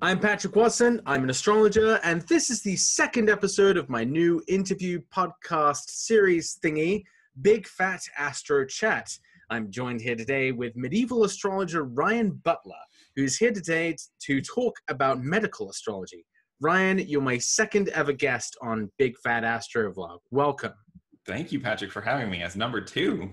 I'm Patrick Watson. I'm an astrologer, and this is the second episode of my new interview podcast series thingy, BigFatAstroChat. I'm joined here today with medieval astrologer Ryhan Butler, who's here today to talk about medical astrology. Ryan, you're my second ever guest on Big Fat Astro Vlog. Welcome. Thank you, Patrick, for having me as number 2.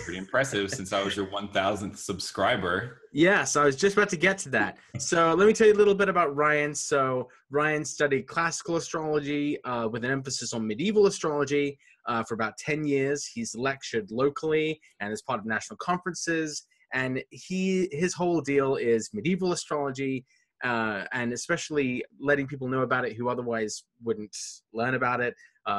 Pretty impressive since I was your 1,000th subscriber. Yes, I was just about to get to that. So let me tell you a little bit about Ryan. So Ryan studied classical astrology with an emphasis on medieval astrology for about 10 years. He's lectured locally and is part of national conferences. And his whole deal is medieval astrology, and especially letting people know about it who otherwise wouldn't learn about it,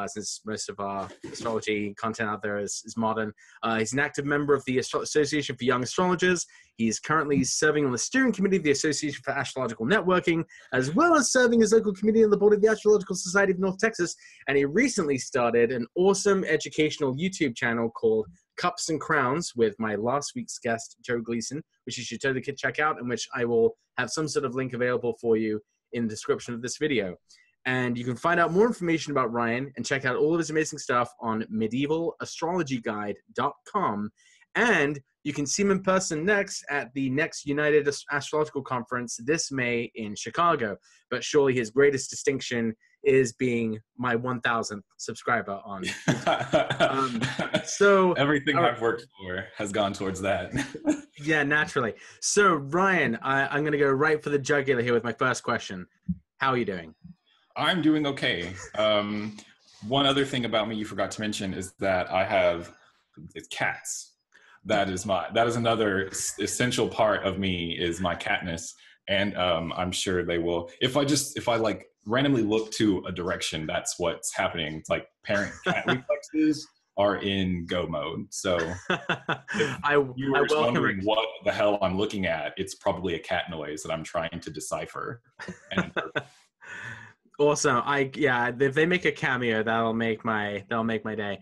since most of our astrology content out there is modern. He's an active member of the Association for Young Astrologers. He's currently serving on the steering committee of the Association for Astrological Networking, as well as serving as local committee on the board of the Astrological Society of North Texas. And he recently started an awesome educational YouTube channel called Cups and Crowns with my last week's guest, Joe Gleason, which you should totally check out, and which I will have some sort of link available for you in the description of this video. And you can find out more information about Ryan and check out all of his amazing stuff on medievalastrologyguide.com. And you can see him in person next at the next United Astrological Conference this May in Chicago. But surely his greatest distinction is being my 1,000th subscriber on YouTube. So everything I've worked for has gone towards that. Yeah, naturally. So Ryan, I'm going to go right for the jugular here with my first question. How are you doing? I'm doing okay. One other thing about me you forgot to mention is that I have cats. That is another essential part of me is my catness. And I'm sure they will, if I like randomly look to a direction, that's what's happening. It's like parent cat reflexes are in go mode. So if you were wondering what the hell I'm looking at, it's probably a cat noise that I'm trying to decipher. And awesome. If they make a cameo, that'll make my day.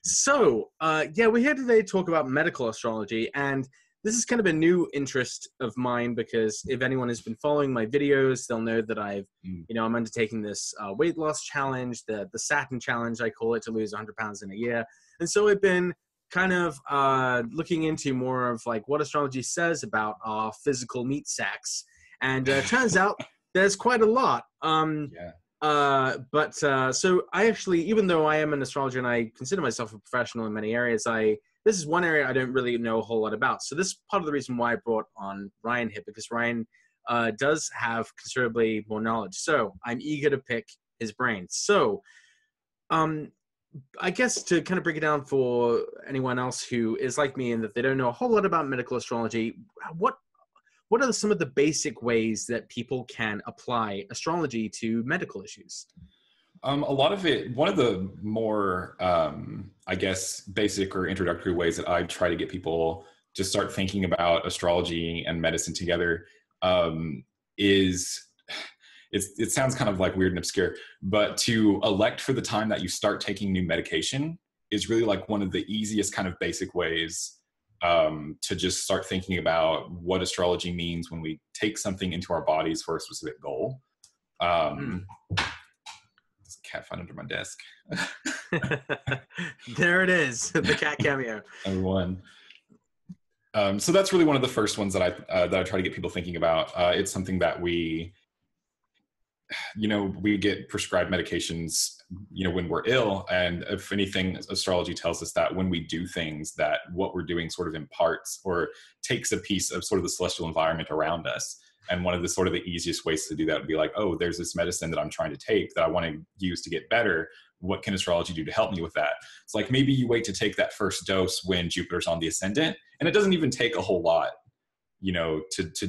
So we're here today to talk about medical astrology, and this is kind of a new interest of mine because if anyone has been following my videos, they'll know that I'm undertaking this weight loss challenge, the Saturn challenge, I call it, to lose 100 pounds in a year. And so I've been kind of looking into more of like what astrology says about our physical meat sacks. And turns out there's quite a lot. So I actually, even though I am an astrologer and I consider myself a professional in many areas, this is one area I don't really know a whole lot about. So this is part of the reason why I brought on Ryan here, because Ryan does have considerably more knowledge. So I'm eager to pick his brain. So I guess to kind of break it down for anyone else who is like me and that they don't know a whole lot about medical astrology, what are some of the basic ways that people can apply astrology to medical issues? A lot of it, one of the more, I guess, basic or introductory ways that I try to get people to start thinking about astrology and medicine together is, it sounds kind of like weird and obscure, but to elect for the time that you start taking new medication is really like one of the easiest kind of basic ways to just start thinking about what astrology means when we take something into our bodies for a specific goal. There's a cat found under my desk. There it is, the cat cameo. Everyone. So that's really one of the first ones that I try to get people thinking about. It's something that we get prescribed medications, when we're ill. And if anything, astrology tells us that when we do things, that what we're doing sort of imparts or takes a piece of sort of the celestial environment around us. And one of the sort of the easiest ways to do that would be like, oh, there's this medicine that I'm trying to take that I want to use to get better. What can astrology do to help me with that? It's like, maybe you wait to take that first dose when Jupiter's on the ascendant, and it doesn't even take a whole lot, to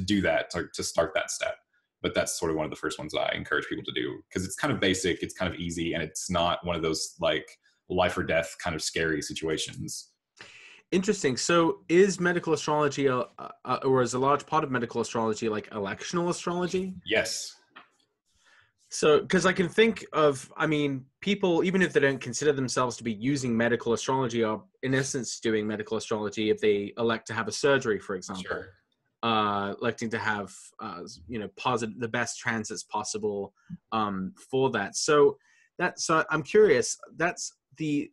do that, to start that step. But that's sort of one of the first ones I encourage people to do because it's kind of basic, it's kind of easy, and it's not one of those like life or death kind of scary situations. Interesting. So is medical astrology, or is a large part of medical astrology like electional astrology? Yes. So, because I can think of, people, even if they don't consider themselves to be using medical astrology, are in essence doing medical astrology if they elect to have a surgery, for example. Sure. electing to have positive, the best transits possible for that. So I'm curious. That's the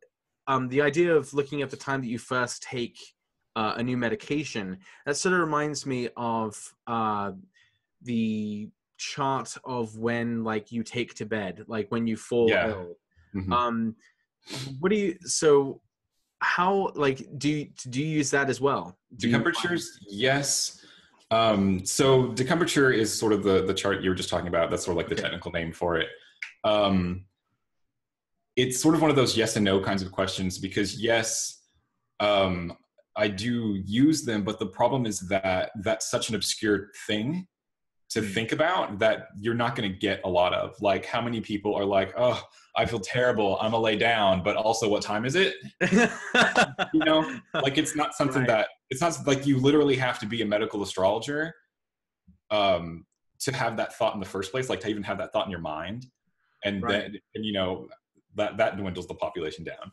idea of looking at the time that you first take a new medication. That sort of reminds me of the chart of when like you take to bed, like when you fall ill. Mm-hmm. What do you? So how like do you use that as well? Decumbrature, yes. So decumbrature is sort of the chart you were just talking about. That's sort of like the technical name for it. It's sort of one of those yes and no kinds of questions, because yes, I do use them, but the problem is that that's such an obscure thing to think about that you're not going to get a lot of. Like, how many people are like, oh, I feel terrible, I'm gonna lay down, but also what time is it? You know, like it's not something that, it's not like you literally have to be a medical astrologer to have that thought in the first place, like to even have that thought in your mind. And then, and, you know, that dwindles the population down.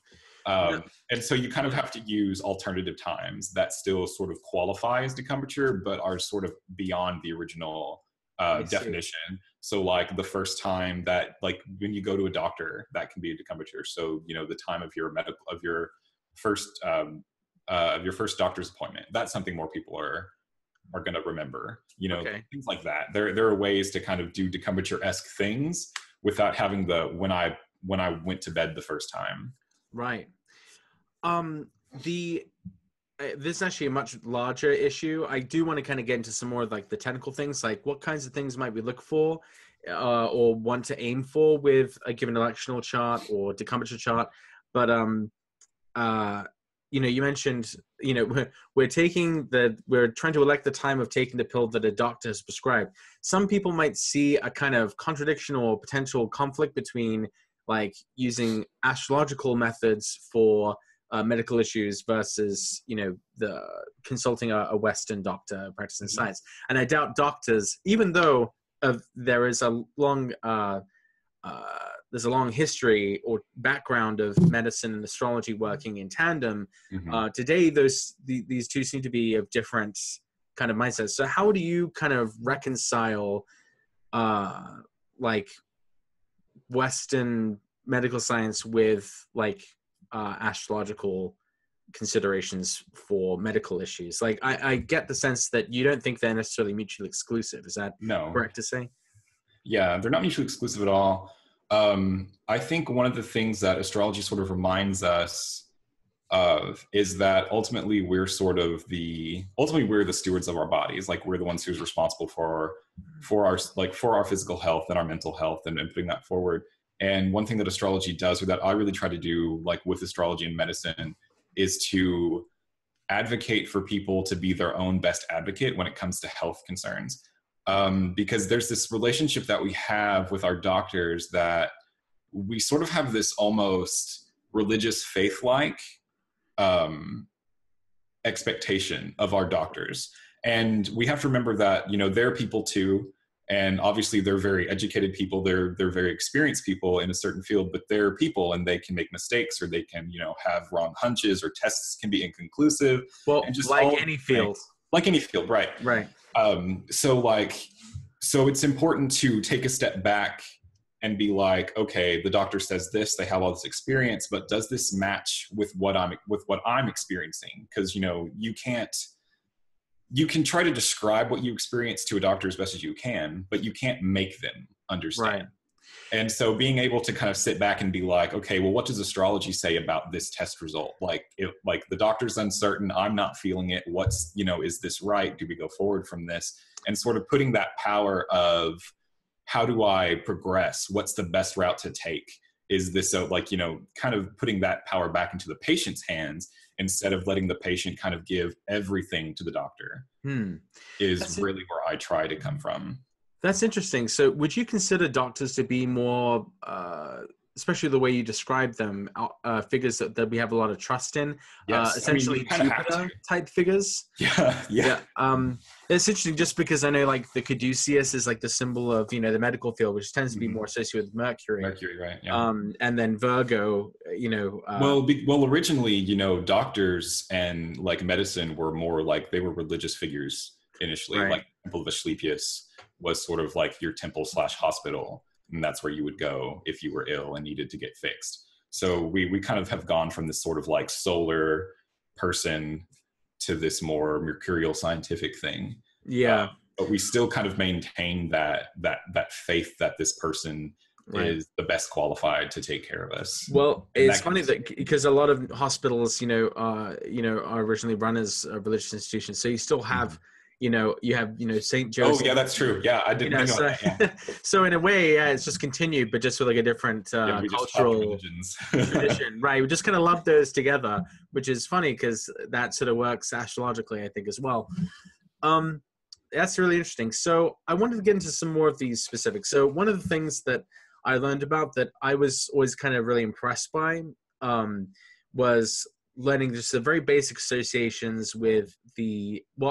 And so you kind of have to use alternative times that still sort of qualify as decumbrature, but are sort of beyond the original definition. So like the first time that, like when you go to a doctor, that can be a decumbrature. So, you know, the time of your first doctor's appointment, that's something more people are going to remember, you know, things like that. There are ways to kind of do decumbrature-esque things without having the when I went to bed the first time. Right. This is actually a much larger issue. I do want to kind of get into some more like the technical things, like what kinds of things might we look for or want to aim for with a given electional chart or decumbrature chart. But you know, you mentioned, you know, we're trying to elect the time of taking the pill that a doctor has prescribed. Some people might see a kind of contradiction or potential conflict between like using astrological methods for medical issues versus, you know, the consulting a Western doctor practicing science. And I doubt doctors, even though there is a long history or background of medicine and astrology working in tandem. Today, these two seem to be of different kind of mindsets. So how do you kind of reconcile like Western medical science with like astrological considerations for medical issues? Like I get the sense that you don't think they're necessarily mutually exclusive. Is that correct to say? Yeah, they're not mutually exclusive at all. I think one of the things that astrology sort of reminds us of is that ultimately we're the stewards of our bodies. Like we're the ones who's responsible for our physical health and our mental health and putting that forward. And one thing that astrology does, or that I really try to do, like with astrology and medicine, is to advocate for people to be their own best advocate when it comes to health concerns. Because there's this relationship that we have with our doctors that we sort of have this almost religious faith-like expectation of our doctors. And we have to remember that, you know, they're people too. And obviously they're very educated people. They're very experienced people in a certain field, but they're people and they can make mistakes, or they can, you know, have wrong hunches, or tests can be inconclusive. Well, and just like any field. Like any field, right. Right. So it's important to take a step back and be like, okay, the doctor says this, they have all this experience, but does this match with what I'm experiencing? Because, you know, you can try to describe what you experience to a doctor as best as you can, but you can't make them understand. Right. And so being able to kind of sit back and be like, okay, well, what does astrology say about this test result? Like the doctor's uncertain, I'm not feeling it. What's, you know, is this right? Do we go forward from this? And sort of putting that power of, how do I progress? What's the best route to take? Is this like, you know, kind of putting that power back into the patient's hands instead of letting the patient kind of give everything to the doctor is really where I try to come from. That's interesting. So would you consider doctors to be more, especially the way you describe them, figures that we have a lot of trust in, yes. essentially Jupiter type figures? Yeah. It's interesting just because I know like the caduceus is like the symbol of, you know, the medical field, which tends to be more associated with Mercury. Mercury, right. Yeah. And then Virgo, you know. Well, originally, you know, doctors and like medicine were more like, they were religious figures. initially. Right. Like Temple of Asclepius was sort of like your temple / hospital, and that's where you would go if you were ill and needed to get fixed. So we kind of have gone from this sort of like solar person to this more mercurial scientific thing. Yeah. But we still kind of maintain that faith that this person is the best qualified to take care of us. Well, And it's funny that because a lot of hospitals, are originally run as religious institutions. So you still have, you have, St. Joseph. Oh yeah, that's true. Yeah, I didn't think about that. Yeah. So in a way, yeah, it's just continued, but just with like a different cultural tradition, right? We just kind of lump those together, which is funny because that sort of works astrologically, I think, as well. That's really interesting. So I wanted to get into some more of these specifics. So one of the things that I learned about that I was always kind of really impressed by was learning just the very basic associations with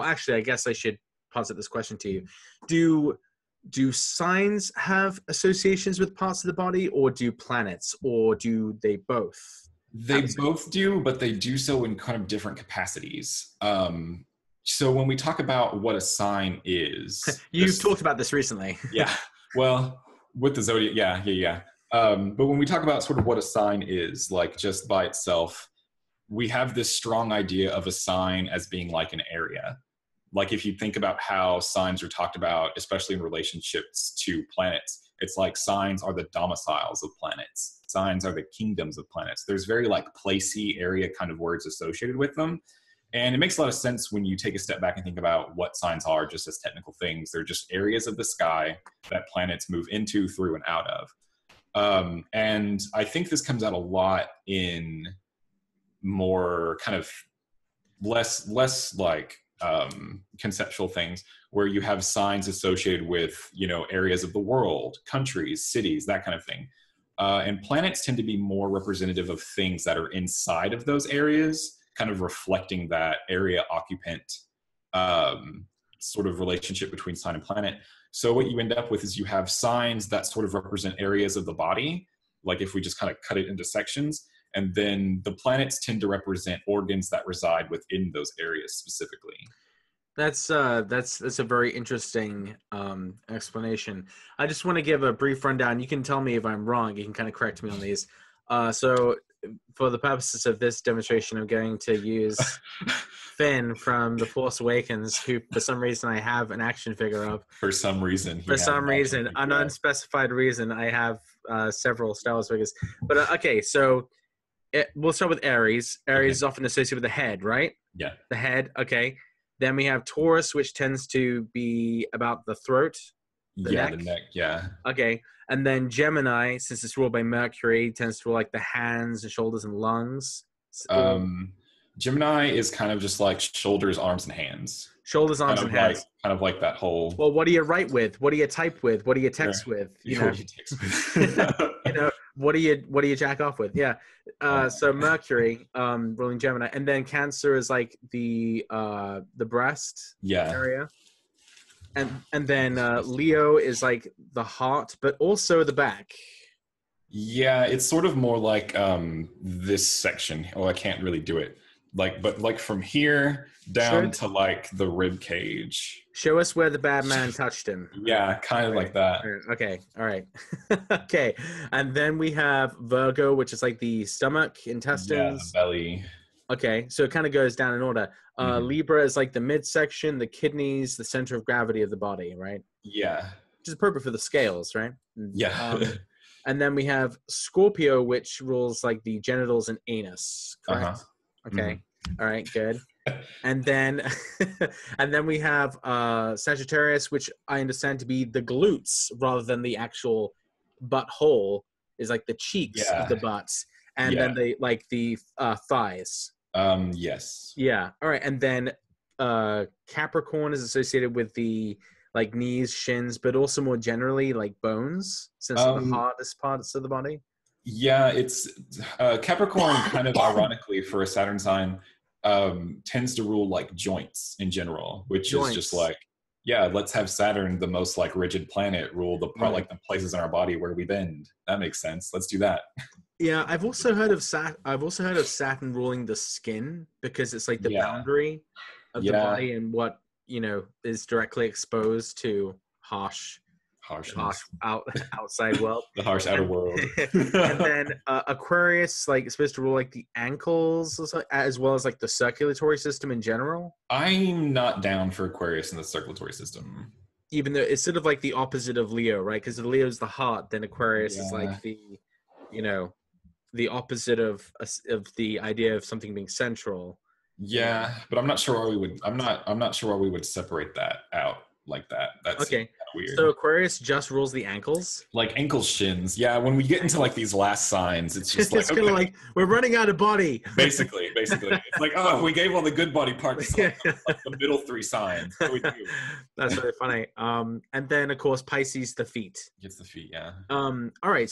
actually, I guess I should posit this question to you. Do signs have associations with parts of the body, or do planets, or do they both? They both do, but they do so in kind of different capacities. So when we talk about what a sign is... You've talked about this recently. Yeah. Well, with the zodiac, yeah. But when we talk about sort of what a sign is, like just by itself, we have this strong idea of a sign as being like an area. Like if you think about how signs are talked about, especially in relationships to planets, it's like signs are the domiciles of planets. Signs are the kingdoms of planets. There's very like placey area kind of words associated with them. And it makes a lot of sense when you take a step back and think about what signs are just as technical things. They're just areas of the sky that planets move into, through, and out of. And I think this comes out a lot in more kind of less like conceptual things, where you have signs associated with, areas of the world, countries, cities, that kind of thing. And planets tend to be more representative of things that are inside of those areas, kind of reflecting that area occupant sort of relationship between sign and planet. So what you end up with is you have signs that sort of represent areas of the body, like if we just kind of cut it into sections, and then the planets tend to represent organs that reside within those areas specifically. That's a very interesting explanation. I just want to give a brief rundown. You can tell me if I'm wrong. You can kind of correct me on these. So for the purposes of this demonstration, I'm going to use Finn from The Force Awakens, who for some reason I have an action figure of. For some reason. An unspecified reason, I have several Star Wars figures. But okay, so we'll start with Aries. Aries is often associated with the head, right? Yeah. The head, okay. Then we have Taurus, which tends to be about the throat. The neck, yeah. Okay. And then Gemini, since it's ruled by Mercury, tends to rule like the hands and shoulders and lungs. Gemini is kind of just like shoulders, arms, and hands. Shoulders, arms, and hands. Kind of like that whole... Well, what do you write with? What do you type with? What do you text with? What do you what do you jack off with? Yeah. So Mercury, ruling Gemini, and then Cancer is like the breast area. And then Leo is like the heart, but also the back. Yeah, it's sort of more like this section. Oh, I can't really do it. But from here down to like the rib cage. Show us where the bad man touched him. Yeah, kind of like that. Okay, all right. Okay, and then we have Virgo, which is like the stomach, intestines. Yeah, the belly. Okay, so it kind of goes down in order. Libra is like the midsection, the kidneys, the center of gravity of the body, right? Yeah. Which is appropriate for the scales, right? Yeah. And then we have Scorpio, which rules like the genitals and anus, correct? Okay. All right, good. And then we have Sagittarius, which I understand to be the glutes rather than the actual butthole, is like the cheeks of the butts. And then they like the thighs. Yes. Yeah. All right. And then Capricorn is associated with the like knees, shins, but also more generally like bones, since they're the hardest parts of the body. Yeah, it's Capricorn kind of ironically for a Saturn sign tends to rule like joints in general, which is just like, yeah, let's have Saturn, the most like rigid planet, rule the like the places in our body where we bend. That makes sense. Let's do that. Yeah, I've also heard of Saturn ruling the skin, because it's like the boundary of the body and what you know, is directly exposed to Harshness. outside world. The harsh outer world. And then Aquarius, like, is supposed to rule like the ankles as well as like the circulatory system in general. I'm not down for Aquarius in the circulatory system. Even though it's sort of like the opposite of Leo, right? Because Leo's the heart, then Aquarius is like the, you know, the opposite of the idea of something being central. Yeah, but I'm not sure why we would. I'm not sure why we would separate that out like that. That's okay. Weird. So Aquarius just rules the ankles, like ankles, shins. Yeah, when we get into like these last signs, it's just it's like kind of like we're running out of body. Basically, it's like, oh, we gave all the good body parts to like the middle three signs. What do we do? That's really funny. And then of course Pisces, the feet. Gets the feet, yeah. All right,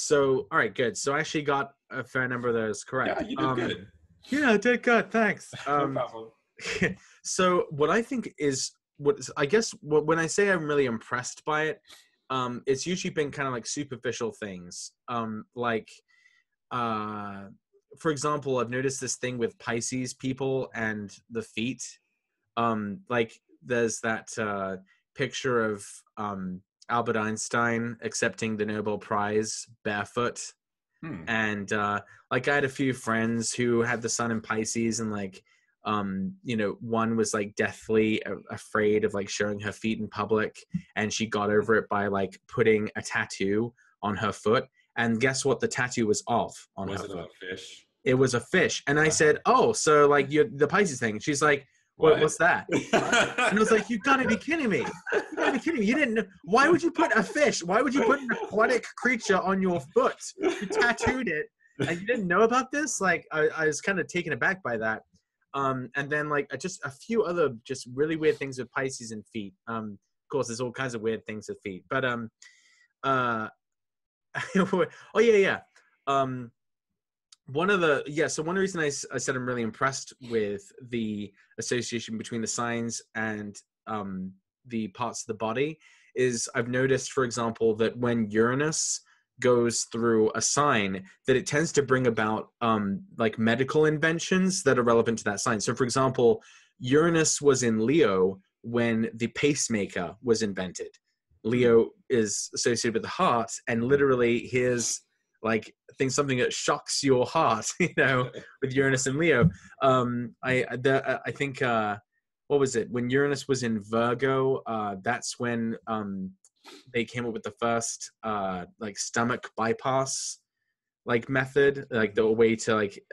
good. So I actually got a fair number of those correct. Yeah, you did good. Yeah, I did good. Thanks. No problem. So what I think is when I say I'm really impressed by it, it's usually been kind of like superficial things. For example, I've noticed this thing with Pisces people and the feet. Like there's that picture of Albert Einstein accepting the Nobel Prize barefoot. And like I had a few friends who had the sun in Pisces, and like you know, one was like deathly afraid of like showing her feet in public, and she got over it by like putting a tattoo on her foot. And guess what the tattoo was of on her foot? Was it a fish? It was a fish. And I said, oh, so like you're the Pisces thing. She's like, what's that? And I was like, you gotta be kidding me. You gotta be kidding me. You didn't know. Why would you put a fish? Why would you put an aquatic creature on your foot? You tattooed it and you didn't know about this? Like I was kind of taken aback by that. And then like just a few other just really weird things with Pisces and feet. Of course, there's all kinds of weird things with feet. But oh yeah. One of the reason I said I'm really impressed with the association between the signs and the parts of the body is I've noticed, for example, that when Uranus goes through a sign, that it tends to bring about like medical inventions that are relevant to that sign. So for example, Uranus was in Leo when the pacemaker was invented. Leo is associated with the heart, and literally here's like something that shocks your heart, you know, with Uranus and Leo. I think what was it, when Uranus was in Virgo, that's when they came up with the first like stomach bypass like method, like the way to like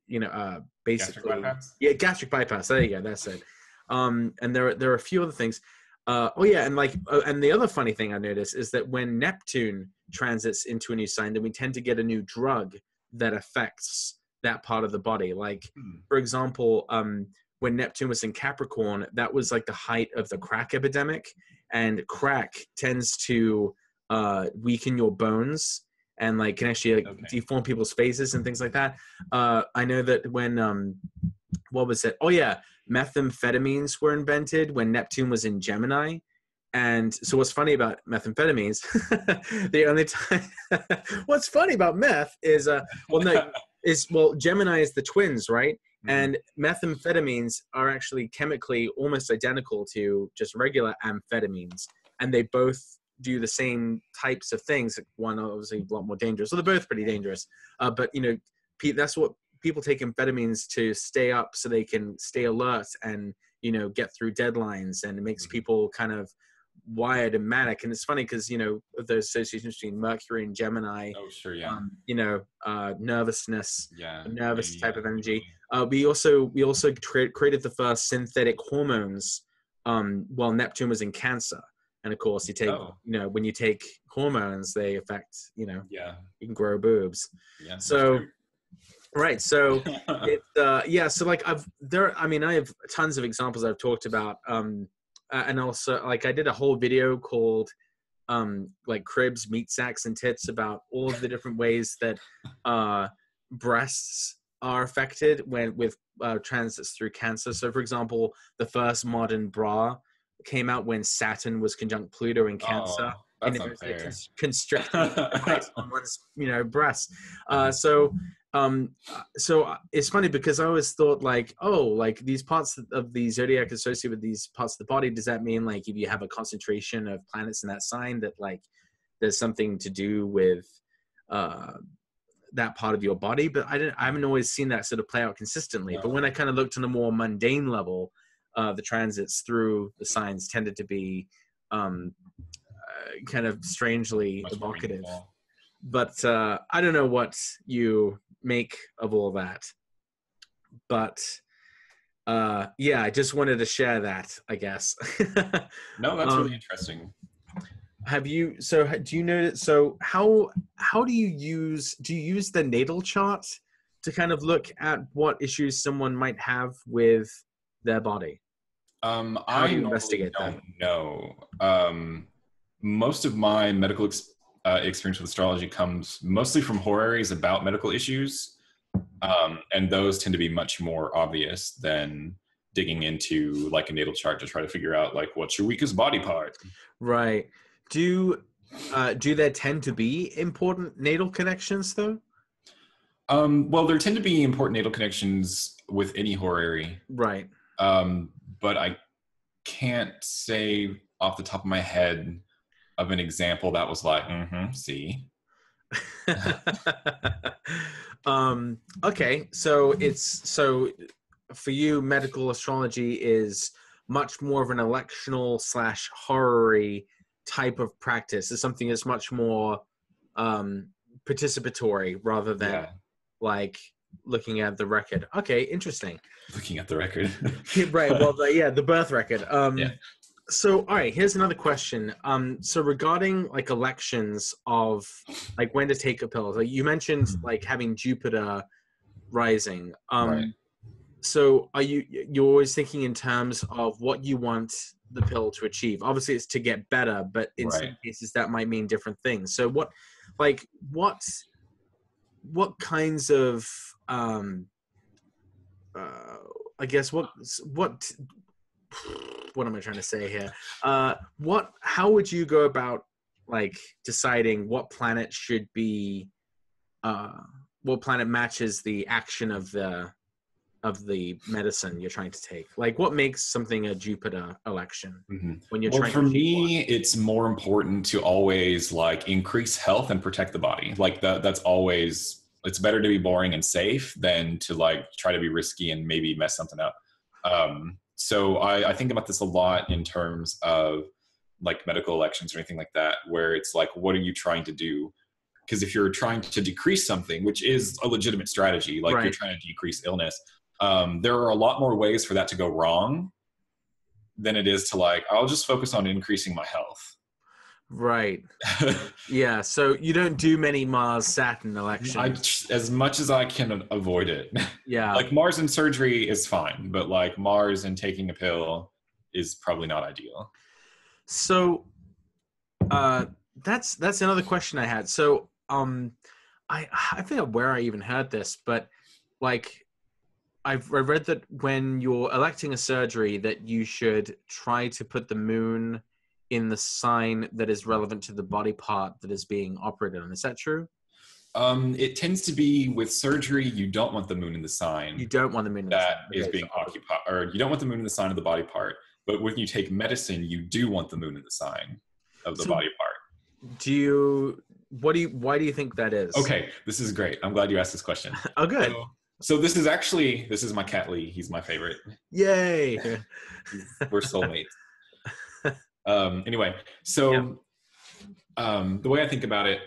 you know basically gastric bypass. There you go, that's it. And there are a few other things. And the other funny thing I noticed is that when Neptune transits into a new sign, then we tend to get a new drug that affects that part of the body. Like, for example, when Neptune was in Capricorn, that was like the height of the crack epidemic, and crack tends to weaken your bones and like can actually like deform people's faces and things like that. I know that when what was it? Oh yeah, methamphetamines were invented when Neptune was in Gemini. And so what's funny about methamphetamines, the only time, what's funny about meth is, Gemini is the twins, right? Mm-hmm. And methamphetamines are actually chemically almost identical to just regular amphetamines. And they both do the same types of things. One obviously a lot more dangerous. So they're both pretty dangerous. But, you know, that's what people take amphetamines to stay up so they can stay alert and, you know, get through deadlines. And it makes people kind of wired and manic. And it's funny because, you know, the association between Mercury and Gemini, you know, nervousness, nervous type of energy. We also created the first synthetic hormones while Neptune was in Cancer. And of course you take, you know, when you take hormones, they affect, you know, you can grow boobs. Yeah. So, right. So it's, so like I have tons of examples I've talked about. And also like I did a whole video called like cribs, meat sacks, and tits about all of the different ways that breasts are affected with transits through Cancer. So for example, the first modern bra came out when Saturn was conjunct Pluto in Cancer. That's and it was unfair. constricting on one's, you know, breast. So So it's funny because I always thought like, oh, like these parts of the zodiac associated with these parts of the body, does that mean like if you have a concentration of planets in that sign that like there's something to do with that part of your body? But I haven't always seen that sort of play out consistently. No. But when I kind of looked on a more mundane level, the transits through the signs tended to be kind of strangely Much more evocative. meaningful. But I don't know what you make of all that. But yeah, I just wanted to share that, I guess. No, that's really interesting. Have you, so do you know, so how do you use the natal chart to kind of look at what issues someone might have with their body? I do you normally investigate that? don't know. Most of my medical experience with astrology comes mostly from horary about medical issues. And those tend to be much more obvious than digging into like a natal chart to try to figure out like what's your weakest body part. Right. Do there tend to be important natal connections though? Well, there tend to be important natal connections with any horary. Right. But I can't say off the top of my head of an example that was like, see. Okay, so for you, medical astrology is much more of an electional / horary type of practice. It's something that's much more participatory rather than like looking at the record. Okay, interesting. Looking at the record. Right. Well, the birth record. So, all right, here's another question. So regarding like elections of like when to take a pill, like you mentioned like having Jupiter rising. Right. So you're always thinking in terms of what you want the pill to achieve? Obviously it's to get better, but in some cases that might mean different things. So what kinds of I guess what am I trying to say here? How would you go about like deciding what planet should be, what planet matches the action of the medicine you're trying to take? Like what makes something a Jupiter election when you're trying to achieve me, one? it's more important to always like increase health and protect the body. Like that's always, it's better to be boring and safe than to like try to be risky and maybe mess something up. So I think about this a lot in terms of like medical elections or anything like that, where it's like, what are you trying to do? Because if you're trying to decrease something, which is a legitimate strategy, like you're trying to decrease illness, there are a lot more ways for that to go wrong than it is to like, I'll just focus on increasing my health. Right. Yeah. So you don't do many Mars-Saturn elections. As much as I can avoid it. Yeah. Like Mars and surgery is fine, but like Mars and taking a pill is probably not ideal. So that's another question I had. So I forget where I even heard this, but like I read that when you're electing a surgery that you should try to put the moon in the sign that is relevant to the body part that is being operated on. Is that true? It tends to be with surgery, you don't want the moon in the sign. You don't want the moon in that is being occupied, or you don't want the moon in the sign of the body part. But when you take medicine, you do want the moon in the sign of the body part. Why do you think that is? Okay, this is great. I'm glad you asked this question. Oh, good. So this is my cat Lee. He's my favorite. Yay. We're soulmates. Anyway, so the way I think about it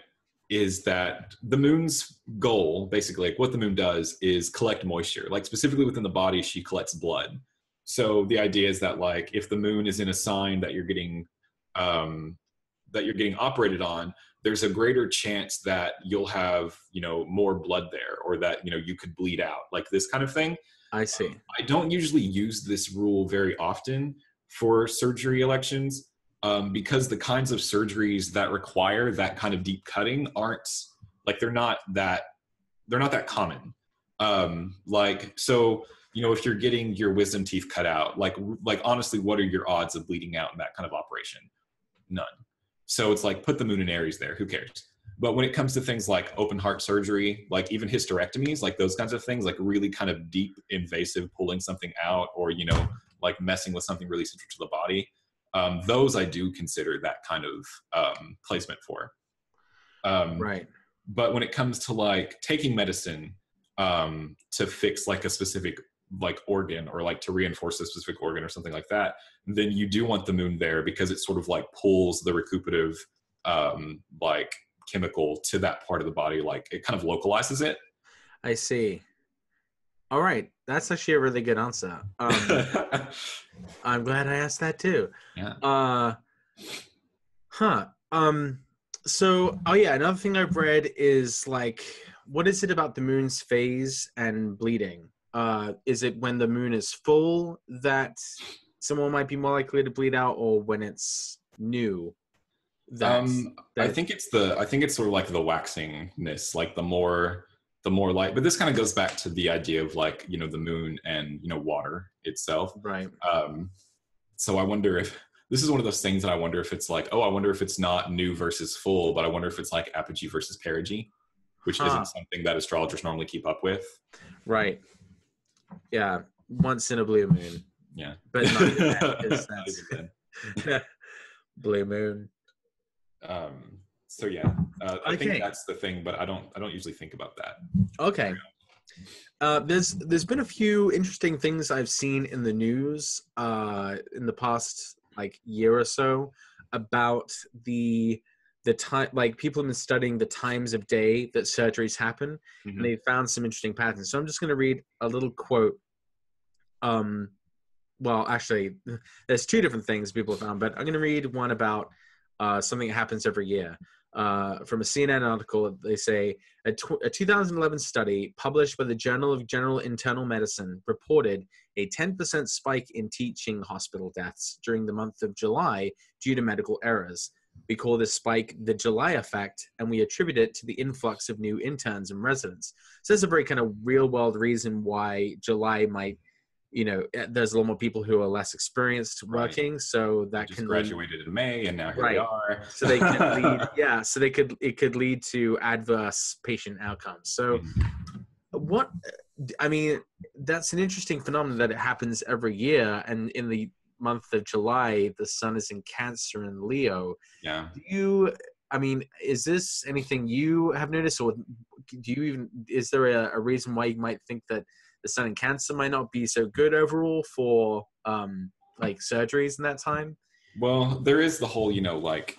is that the moon's goal, basically, like what the moon does is collect moisture. Like specifically within the body, she collects blood. So the idea is that like if the moon is in a sign that you're getting operated on, there's a greater chance that you'll have, more blood there, or that, you could bleed out, like this kind of thing. I see. I don't usually use this rule very often for surgery elections, because the kinds of surgeries that require that kind of deep cutting aren't like, they're not that common. If you're getting your wisdom teeth cut out, like honestly, what are your odds of bleeding out in that kind of operation? None. So it's like, put the moon in Aries there. Who cares? But when it comes to things like open heart surgery, like even hysterectomies, like those kinds of things, like really kind of deep, invasive, pulling something out, or, you know, like messing with something really central to the body, those I do consider that kind of placement for. Right. But when it comes to like taking medicine to fix like a specific like organ, or like to reinforce a specific organ or something like that, then you do want the moon there, because it sort of like pulls the recuperative like chemical to that part of the body, like it kind of localizes it. I see. All right, that's actually a really good answer. I'm glad I asked that too. Yeah. Huh. So, oh yeah, another thing I've read is like, what is it about the moon's phase and bleeding? Is it when the moon is full that someone might be more likely to bleed out, or when it's new? I think it's sort of like the waxingness, like the more light. But this kind of goes back to the idea of like, you know, the moon and, you know, water itself. Right. So I wonder if this is one of those things that I wonder if it's like, oh, I wonder if it's not new versus full, but I wonder if it's like apogee versus perigee, which isn't something that astrologers normally keep up with. Right. Yeah. Once in a blue moon. Yeah. But not even that, not even then. Blue moon. So yeah, I think that's the thing, but I don't usually think about that. Okay. There's been a few interesting things I've seen in the news in the past like year or so about the time, like people have been studying the times of day that surgeries happen, and they found some interesting patterns. So I'm just going to read a little quote. Well, actually, there's two different things people found, but I'm going to read one about something that happens every year. From a CNN article, they say a 2011 study published by the Journal of General Internal Medicine reported a 10% spike in teaching hospital deaths during the month of July due to medical errors. We call this spike the July effect, and we attribute it to the influx of new interns and residents. So that's a very kind of real-world reason why July might, you know, there's a lot more people who are less experienced working, right. So that just graduated in May, and now here we are. So they can lead, yeah. So it could lead to adverse patient outcomes. So, I mean, that's an interesting phenomenon that it happens every year, and in the month of July, the sun is in Cancer and Leo. Yeah. I mean, is this anything you have noticed, or is there a reason why you might think that the sun in Cancer might not be so good overall for like surgeries in that time? Well, there is the whole, you know, like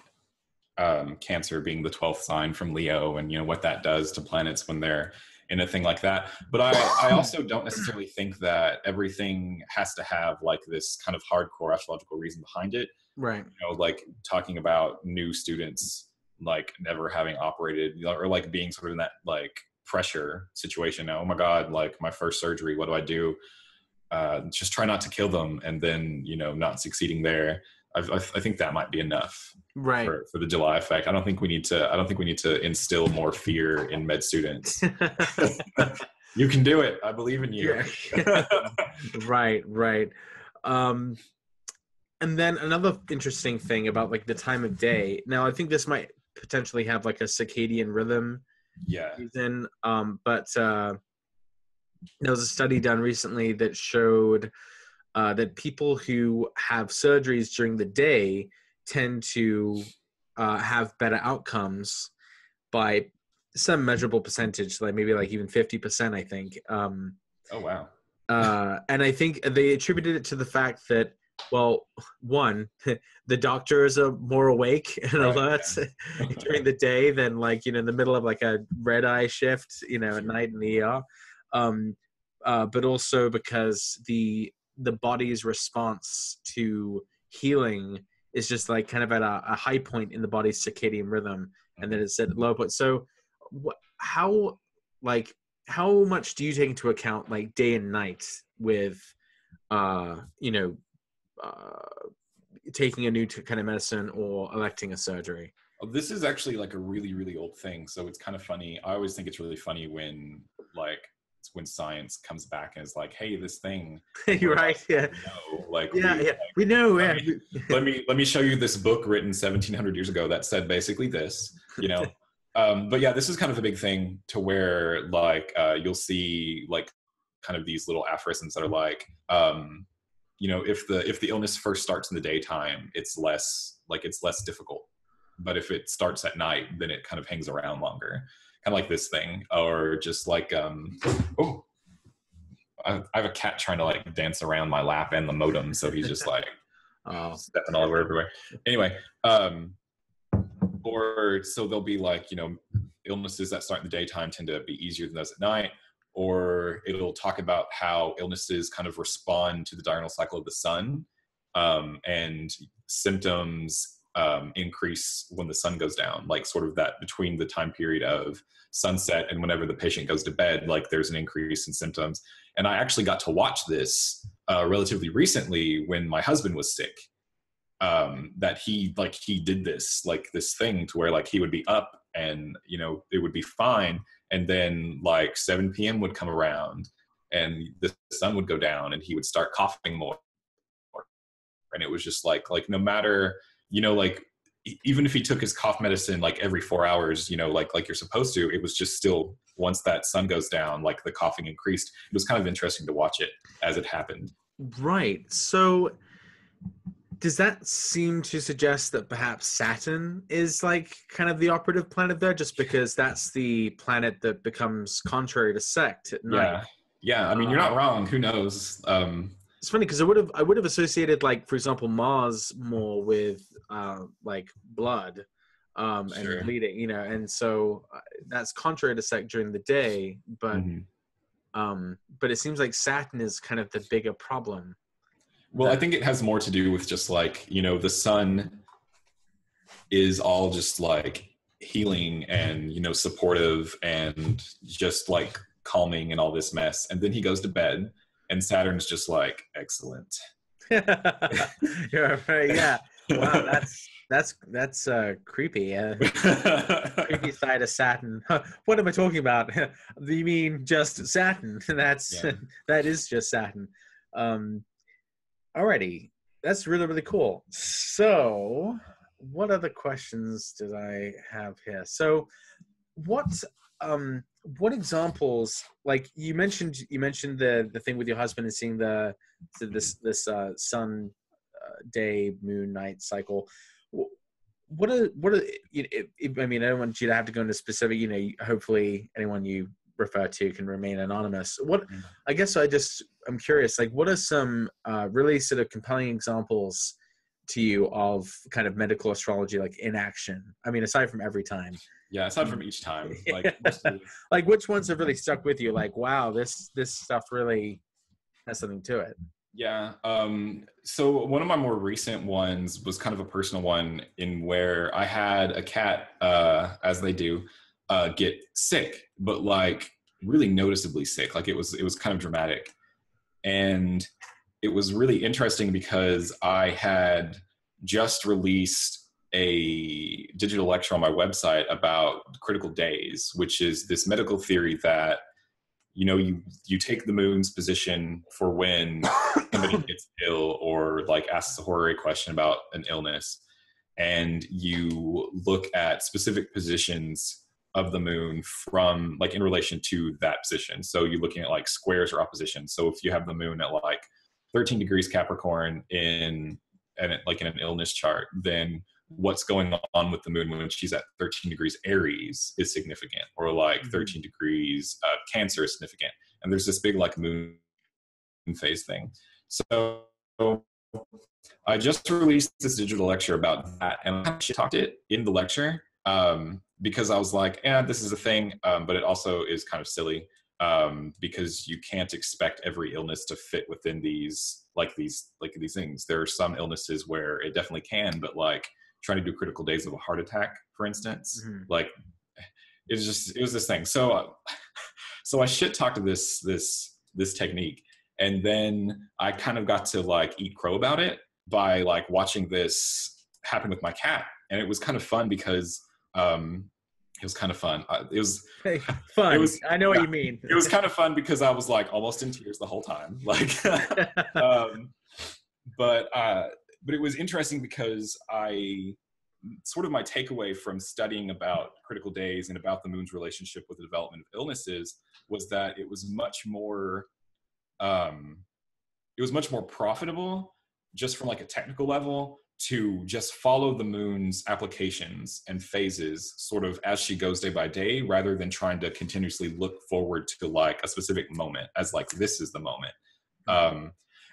Cancer being the 12th sign from Leo, and, you know, what that does to planets when they're in a thing like that. But I also don't necessarily think that everything has to have like this kind of hardcore astrological reason behind it. Right. You know, like talking about new students like never having operated, or like being sort of in that like pressure situation. Now, oh my God, like my first surgery, what do I do? Just try not to kill them, and then, you know, not succeeding there. I think that might be enough, right, for the July effect. I don't think we need to instill more fear in med students. You can do it. I believe in you. Yeah. Right. And then another interesting thing about like the time of day. Now, I think this might potentially have like a circadian rhythm. Yeah. Reason, but there was a study done recently that showed that people who have surgeries during the day tend to have better outcomes by some measurable percentage, like maybe like even 50%, I think. Oh, wow. And I think they attributed it to the fact that, well, one, the doctors are more awake and alert during the day than like, you know, in the middle of like a red eye shift, you know, at night in the ER. But also because the body's response to healing is just like kind of at a high point in the body's circadian rhythm, and then it's at low point. So how much do you take into account like day and night with you know, taking a new kind of medicine or electing a surgery? This is actually like a really, really old thing. So it's kind of funny. I always think it's really funny when science comes back and is like, hey, this thing. You're right. Yeah. We know. Let me show you this book written 1700 years ago that said basically this, you know. But yeah, this is kind of a big thing to where like you'll see like kind of these little aphorisms that are like, you know, if the illness first starts in the daytime, it's less difficult. But if it starts at night, then it kind of hangs around longer. Kind of like this thing, or just like oh, I have a cat trying to like dance around my lap and the modem, so he's just like stepping all over everywhere. Anyway, or so there'll be like, you know, illnesses that start in the daytime tend to be easier than those at night, or it'll talk about how illnesses kind of respond to the diurnal cycle of the sun, and symptoms increase when the sun goes down, like sort of that between the time period of sunset and whenever the patient goes to bed, like there's an increase in symptoms. And I actually got to watch this relatively recently when my husband was sick, that he did this thing to where like he would be up and, you know, it would be fine. And then like 7 p.m. would come around and the sun would go down and he would start coughing more. And it was just like no matter, you know, like even if he took his cough medicine like every 4 hours, you know, like you're supposed to, it was just still, once that sun goes down, like the coughing increased. It was kind of interesting to watch it as it happened. Right. So does that seem to suggest that perhaps Saturn is like kind of the operative planet there, just because that's the planet that becomes contrary to sect at night? Yeah. I mean, you're not wrong. Who knows? It's funny because I would have associated, like, for example, Mars more with like blood and bleeding, you know, and so that's contrary to sect during the day, but but it seems like Saturn is kind of the bigger problem. Well, I think it has more to do with just like, you know, the sun is all just like healing and, you know, supportive and just like calming and all this mess. And then he goes to bed and Saturn's just like, excellent. You're right. Yeah. Wow. That's creepy. Creepy side of Saturn. What am I talking about? You mean just Saturn? That is just Saturn. Alrighty, that's really, really cool. So, what other questions did I have here? So, what examples, like you mentioned the thing with your husband and seeing this sun day moon night cycle. What are you know, I mean, I don't want you to have to go into specific, you know, hopefully anyone you refer to can remain anonymous. I guess I'm curious, like, what are some really sort of compelling examples to you of kind of medical astrology, like in action? I mean, aside from every time. Yeah, aside from each time. Like, like which ones have really stuck with you? Like, wow, this stuff really has something to it. Yeah. So one of my more recent ones was kind of a personal one in where I had a cat, as they do, get sick, but like really noticeably sick. Like it was kind of dramatic. And it was really interesting because I had just released a digital lecture on my website about critical days, which is this medical theory that, you know, you take the moon's position for when somebody gets ill or like asks a horary question about an illness, and you look at specific positions of the moon from like in relation to that position. So you're looking at like squares or oppositions. So if you have the moon at like 13 degrees Capricorn in an illness chart, then what's going on with the moon when she's at 13 degrees Aries is significant, or like 13 degrees Cancer is significant. And there's this big like moon phase thing. So I just released this digital lecture about that, and I talked it in the lecture because I was like, yeah, this is a thing, but it also is kind of silly because you can't expect every illness to fit within these things. There are some illnesses where it definitely can, but like trying to do critical days of a heart attack, for instance, like it was this thing. So I shit talked to this technique, and then I kind of got to like eat crow about it by like watching this happen with my cat, and it was kind of fun because it was kind of fun. It was fun. I know what you mean. It was kind of fun because I was like almost in tears the whole time. Like, but it was interesting because sort of my takeaway from studying about critical days and about the moon's relationship with the development of illnesses was that it was much more profitable just from like a technical level to just follow the moon's applications and phases sort of as she goes day by day, rather than trying to continuously look forward to like a specific moment as like, this is the moment.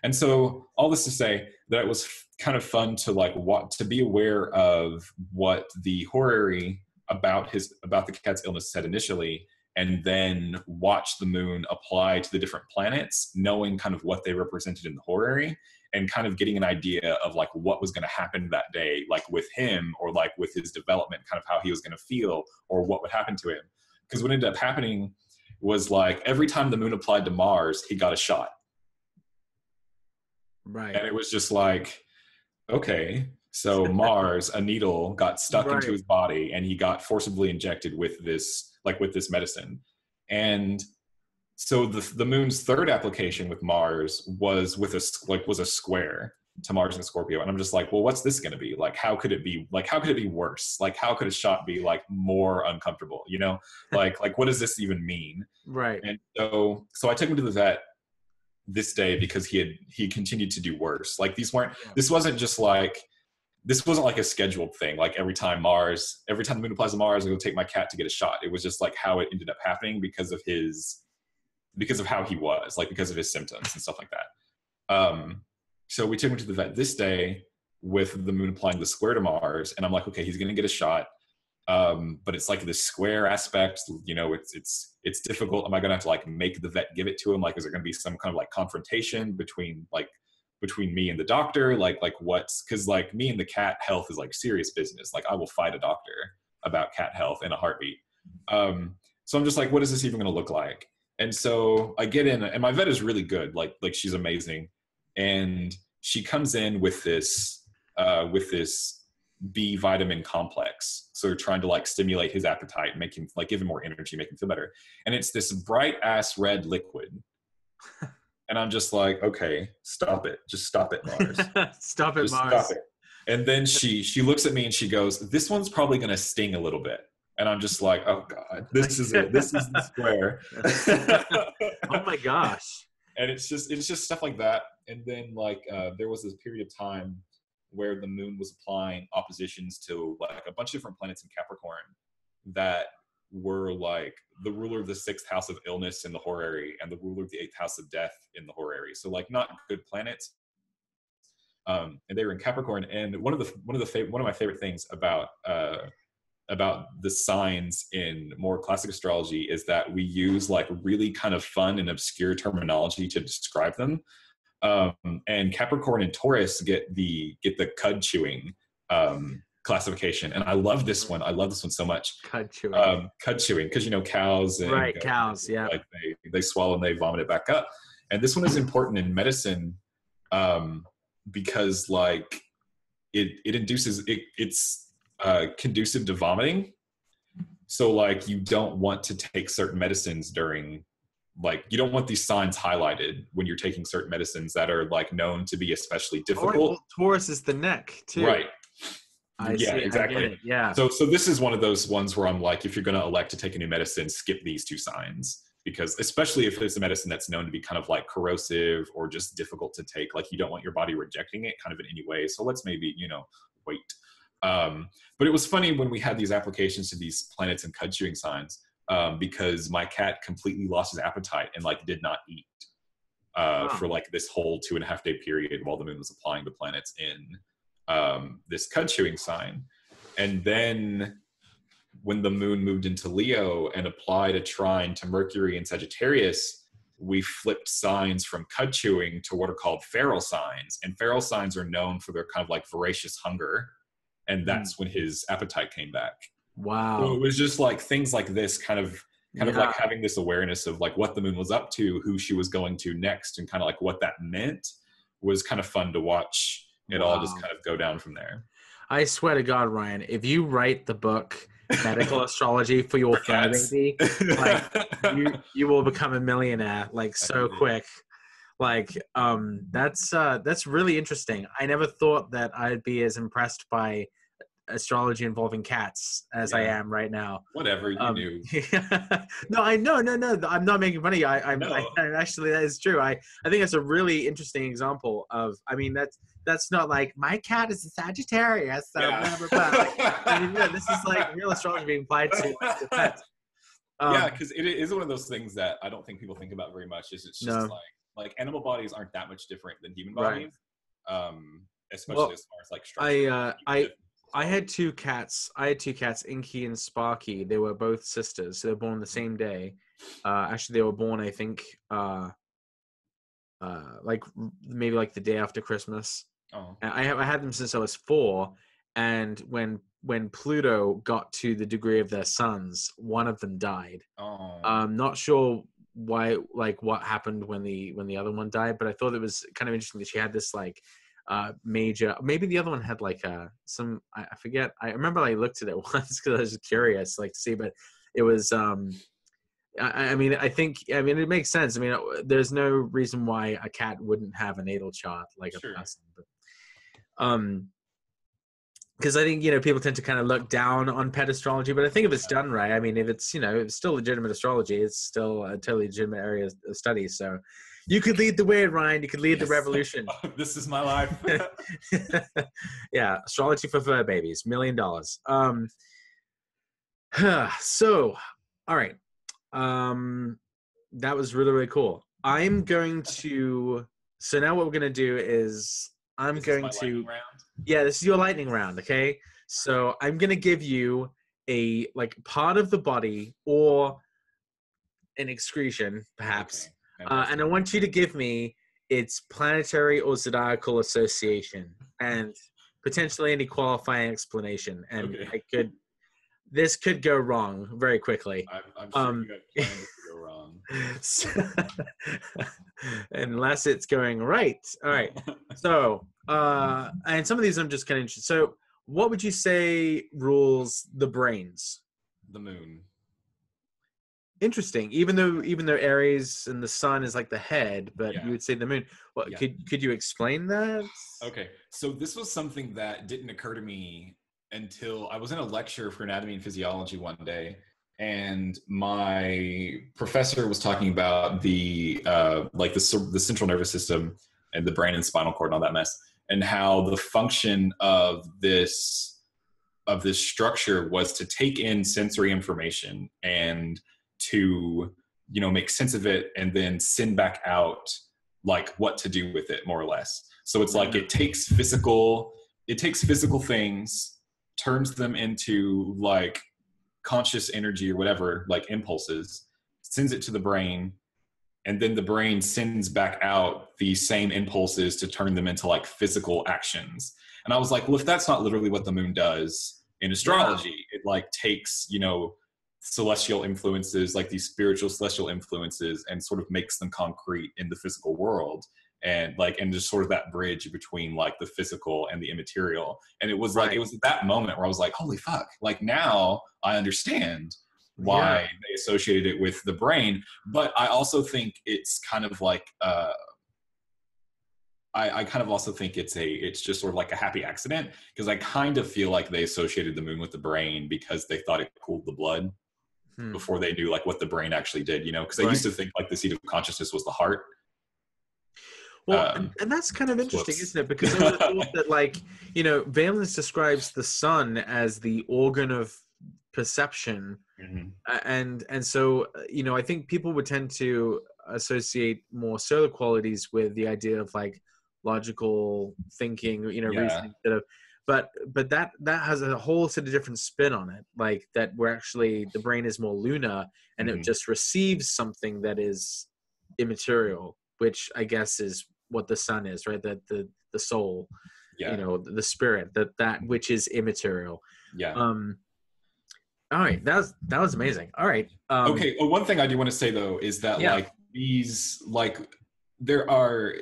And so all this to say that it was kind of fun to like to be aware of what the horary about the cat's illness said initially, and then watch the moon apply to the different planets, knowing kind of what they represented in the horary, and kind of getting an idea of like what was going to happen that day, like with him, or like with his development, kind of how he was going to feel, or what would happen to him. Because what ended up happening was like every time the moon applied to Mars, he got a shot. Right. And it was just like, okay, so Mars, a needle got stuck into his body, and he got forcibly injected with this medicine. And so the moon's third application with Mars was a square to Mars and Scorpio. And I'm just like, well, what's this going to be? Like, how could it be worse? Like, how could a shot be like more uncomfortable? You know, like what does this even mean? Right. And so I took him to the vet this day because he continued to do worse. Like this wasn't like a scheduled thing. Like every time the moon applies to Mars, I'm going to take my cat to get a shot. It was just like how it ended up happening because of how he was, like because of his symptoms and stuff like that. So we took him to the vet this day with the moon applying the square to Mars, and I'm like, okay, he's going to get a shot. But it's like this square aspect, you know, it's difficult. Am I going to have to like make the vet give it to him? Like, is there going to be some kind of like confrontation between me and the doctor? Like cause like me and the cat health is like serious business. Like I will fight a doctor about cat health in a heartbeat. So I'm just like, what is this even going to look like? And so I get in, and my vet is really good. Like she's amazing. And she comes in with this B vitamin complex. So we're trying to like stimulate his appetite, make him like give him more energy, make him feel better. And it's this bright ass red liquid. And I'm just like, okay, stop it. Just stop it, Mars. Stop it, just Mars. Stop it. And then she looks at me and she goes, this one's probably going to sting a little bit. And I'm just like, oh God, this is it. This is the square. Oh my gosh. And it's just stuff like that. And then like, there was this period of time where the moon was applying oppositions to like a bunch of different planets in Capricorn that were like the ruler of the 6th house of illness in the horary and the ruler of the 8th house of death in the horary. So like not good planets. And they were in Capricorn. And one of my favorite things about the signs in more classic astrology is that we use like really kind of fun and obscure terminology to describe them. And Capricorn and Taurus get the cud chewing classification, and I love this one. I love this one so much. Cud chewing. Cud chewing, because you know cows. And, right, cows. Yeah. Like they swallow and they vomit it back up. And this one is important in medicine because like it induces it's conducive to vomiting. So like you don't want to take certain medicines during. Like you don't want these signs highlighted when you're taking certain medicines that are like known to be especially difficult. Well, Taurus is the neck too. Right. I see, exactly. I get it. Yeah. So this is one of those ones where I'm like, if you're going to elect to take a new medicine, skip these 2 signs, because especially if it's a medicine that's known to be kind of like corrosive or just difficult to take, like you don't want your body rejecting it kind of in any way. So let's maybe, wait. But it was funny when we had these applications to these planets and cud chewing signs. Because my cat completely lost his appetite and like did not eat for like this whole 2.5 day period while the moon was applying the planets in this cud chewing sign. And then when the moon moved into Leo and applied a trine to Mercury and Sagittarius, we flipped signs from cud chewing to what are called feral signs. And feral signs are known for their kind of like voracious hunger. And that's when his appetite came back. Wow. So it was just like things like this kind of like having this awareness of like what the moon was up to, who she was going to next, and kind of like what that meant was kind of fun to watch it all just kind of go down from there. I swear to God, Ryan, if you write the book Medical Astrology for your fur baby, like you will become a millionaire like so quick. Like that's really interesting. I never thought that I'd be as impressed by astrology involving cats as I am right now. Whatever, you knew. No, I know, no. I'm not making fun of you. I'm actually, that is true. I think that's a really interesting example of. I mean, that's not like my cat is a Sagittarius. So blah, blah, blah. Like, I mean, this is like real astrology being applied to like, the pets. Yeah, because it is one of those things that I don't think people think about very much. Is it's just like animal bodies aren't that much different than human bodies, especially as far as like structure. I had two cats. Inky and Sparky. They were both sisters. So they were born the same day. Actually, they were born, I think, like maybe like the day after Christmas. Oh. I had them since I was 4, and when Pluto got to the degree of their sons, one of them died. Oh. Not sure why, like what happened when the other one died, but I thought it was kind of interesting that she had this like major. Maybe the other one had like some. I forget. I remember I looked at it once because I was just curious, like to see, but it was. I mean, it makes sense. I mean, there's no reason why a cat wouldn't have a natal chart like a person, but because I think, people tend to kind of look down on pet astrology, but I think if it's done right, I mean, if it's, it's still legitimate astrology, it's still a totally legitimate area of study. So you could lead the way, Ryan. You could lead the revolution. This is my life. Yeah. Astrology for fur babies, $1 million. So, all right. That was really, really cool. I'm going to, so now what we're going to do is this is your lightning round. Okay. So I'm going to give you a like part of the body or an excretion perhaps. And I want you to give me its planetary or zodiacal association and potentially any qualifying explanation. And this could go wrong very quickly. I'm sure you have plans to go wrong. Unless it's going right. All right. So, and some of these I'm just kind of interested. So, what would you say rules the brains? The moon. Interesting. Even though Aries and the sun is like the head, but you would say the moon. Well, could you explain that? Okay. So this was something that didn't occur to me until I was in a lecture for anatomy and physiology one day, and my professor was talking about the central nervous system and the brain and spinal cord and all that mess, and how the function of this structure was to take in sensory information and to make sense of it and then send back out like what to do with it, more or less. So it's like it takes physical things, turns them into like conscious energy or whatever, like impulses, sends it to the brain, and then the brain sends back out the same impulses to turn them into like physical actions. And I was like, well, if that's not literally what the moon does in astrology, it like takes, celestial influences, like these spiritual celestial influences, and sort of makes them concrete in the physical world. And just sort of that bridge between like the physical and the immaterial. And it was like, it was at that moment where I was like, holy fuck, like now I understand why they associated it with the brain. But I also think it's kind of like, I kind of also think it's just sort of like a happy accident, because I kind of feel like they associated the moon with the brain because they thought it cooled the blood before they knew like what the brain actually did, because they used to think like the seat of consciousness was the heart. Well, and that's kind of interesting, isn't it? Because I would have thought that, like, Valence describes the sun as the organ of perception, and so I think people would tend to associate more solar qualities with the idea of like logical thinking, reasoning, but that has a whole sort of different spin on it, like that where actually the brain is more lunar and it just receives something that is immaterial, which I guess is what the sun is, right? That the soul, the spirit, that which is immaterial. All right, that was amazing. All right. Okay. Well, one thing I do want to say though is that like these, like there are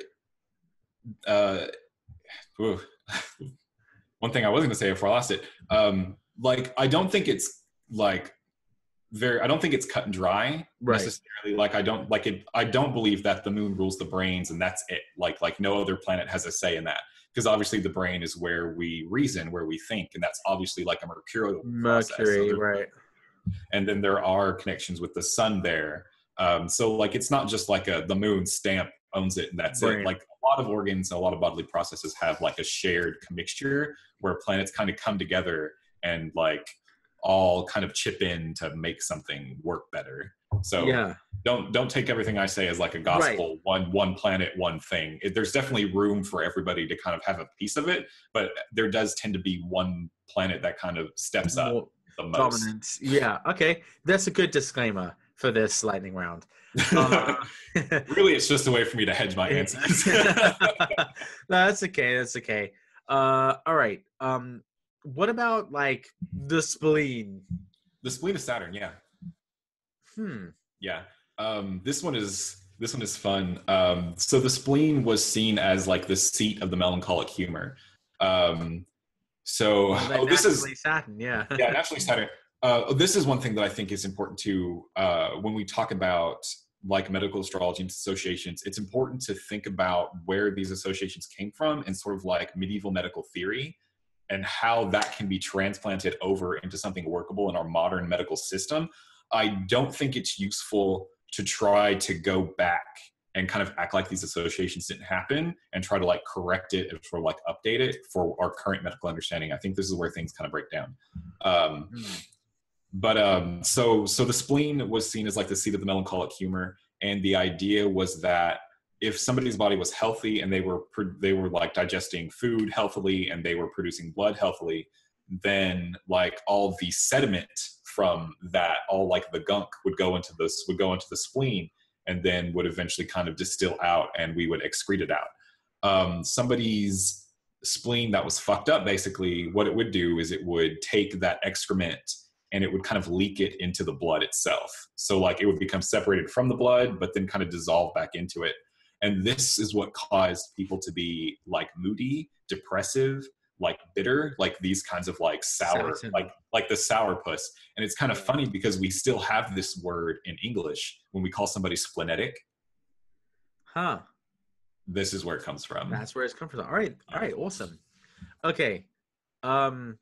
one thing I was going to say before I lost it. Like I don't think it's like I don't think it's cut and dry necessarily. Like I don't believe that the moon rules the brains and that's it. Like no other planet has a say in that. because obviously the brain is where we reason, where we think, and that's obviously like a mercurial process. Mercury, So right. and then there are connections with the sun there. So like it's not just like the moon stamp owns it and that's Brain. it. Like a lot of organs, a lot of bodily processes have like a shared commixture where planets kind of come together and like all kind of chip in to make something work better. So Yeah. don't take everything I say as like a gospel, one planet, one thing. There's definitely room for everybody to kind of have a piece of it, but there does tend to be one planet that kind of steps up the most. Dominance. Yeah. Okay. That's a good disclaimer for this lightning round. Really, it's just a way for me to hedge my answers. No, that's okay. That's okay. All right. What about like the spleen? The spleen of Saturn, yeah. Yeah. This one is fun. So the spleen was seen as like the seat of the melancholic humor. This is Saturn, yeah. Yeah, naturally Saturn. This is one thing that I think is important to when we talk about like medical astrology and associations. It's important to think about where these associations came from and sort of like medieval medical theory and how that can be transplanted over into something workable in our modern medical system. I don't think it's useful to try to go back and kind of act like these associations didn't happen and try to like correct it and sort of like update it for our current medical understanding. I think this is where things kind of break down. So the spleen was seen as like the seat of the melancholic humor, and the idea was that if somebody's body was healthy and they were like digesting food healthily and they were producing blood healthily, then like all the sediment from that, all like the gunk would go into the spleen and then would eventually kind of distill out and we would excrete it out. Somebody's spleen that was fucked up, basically what it would do is it would take that excrement and it would kind of leak it into the blood itself. So like it would become separated from the blood, but then kind of dissolve back into it. And this is what caused people to be like moody, depressive, like bitter, like these kinds of like sour, like the sourpuss. And it's kind of funny because we still have this word in English when we call somebody splenetic. Huh. This is where it comes from. That's where it's come from. All right. All right. Awesome. Okay. All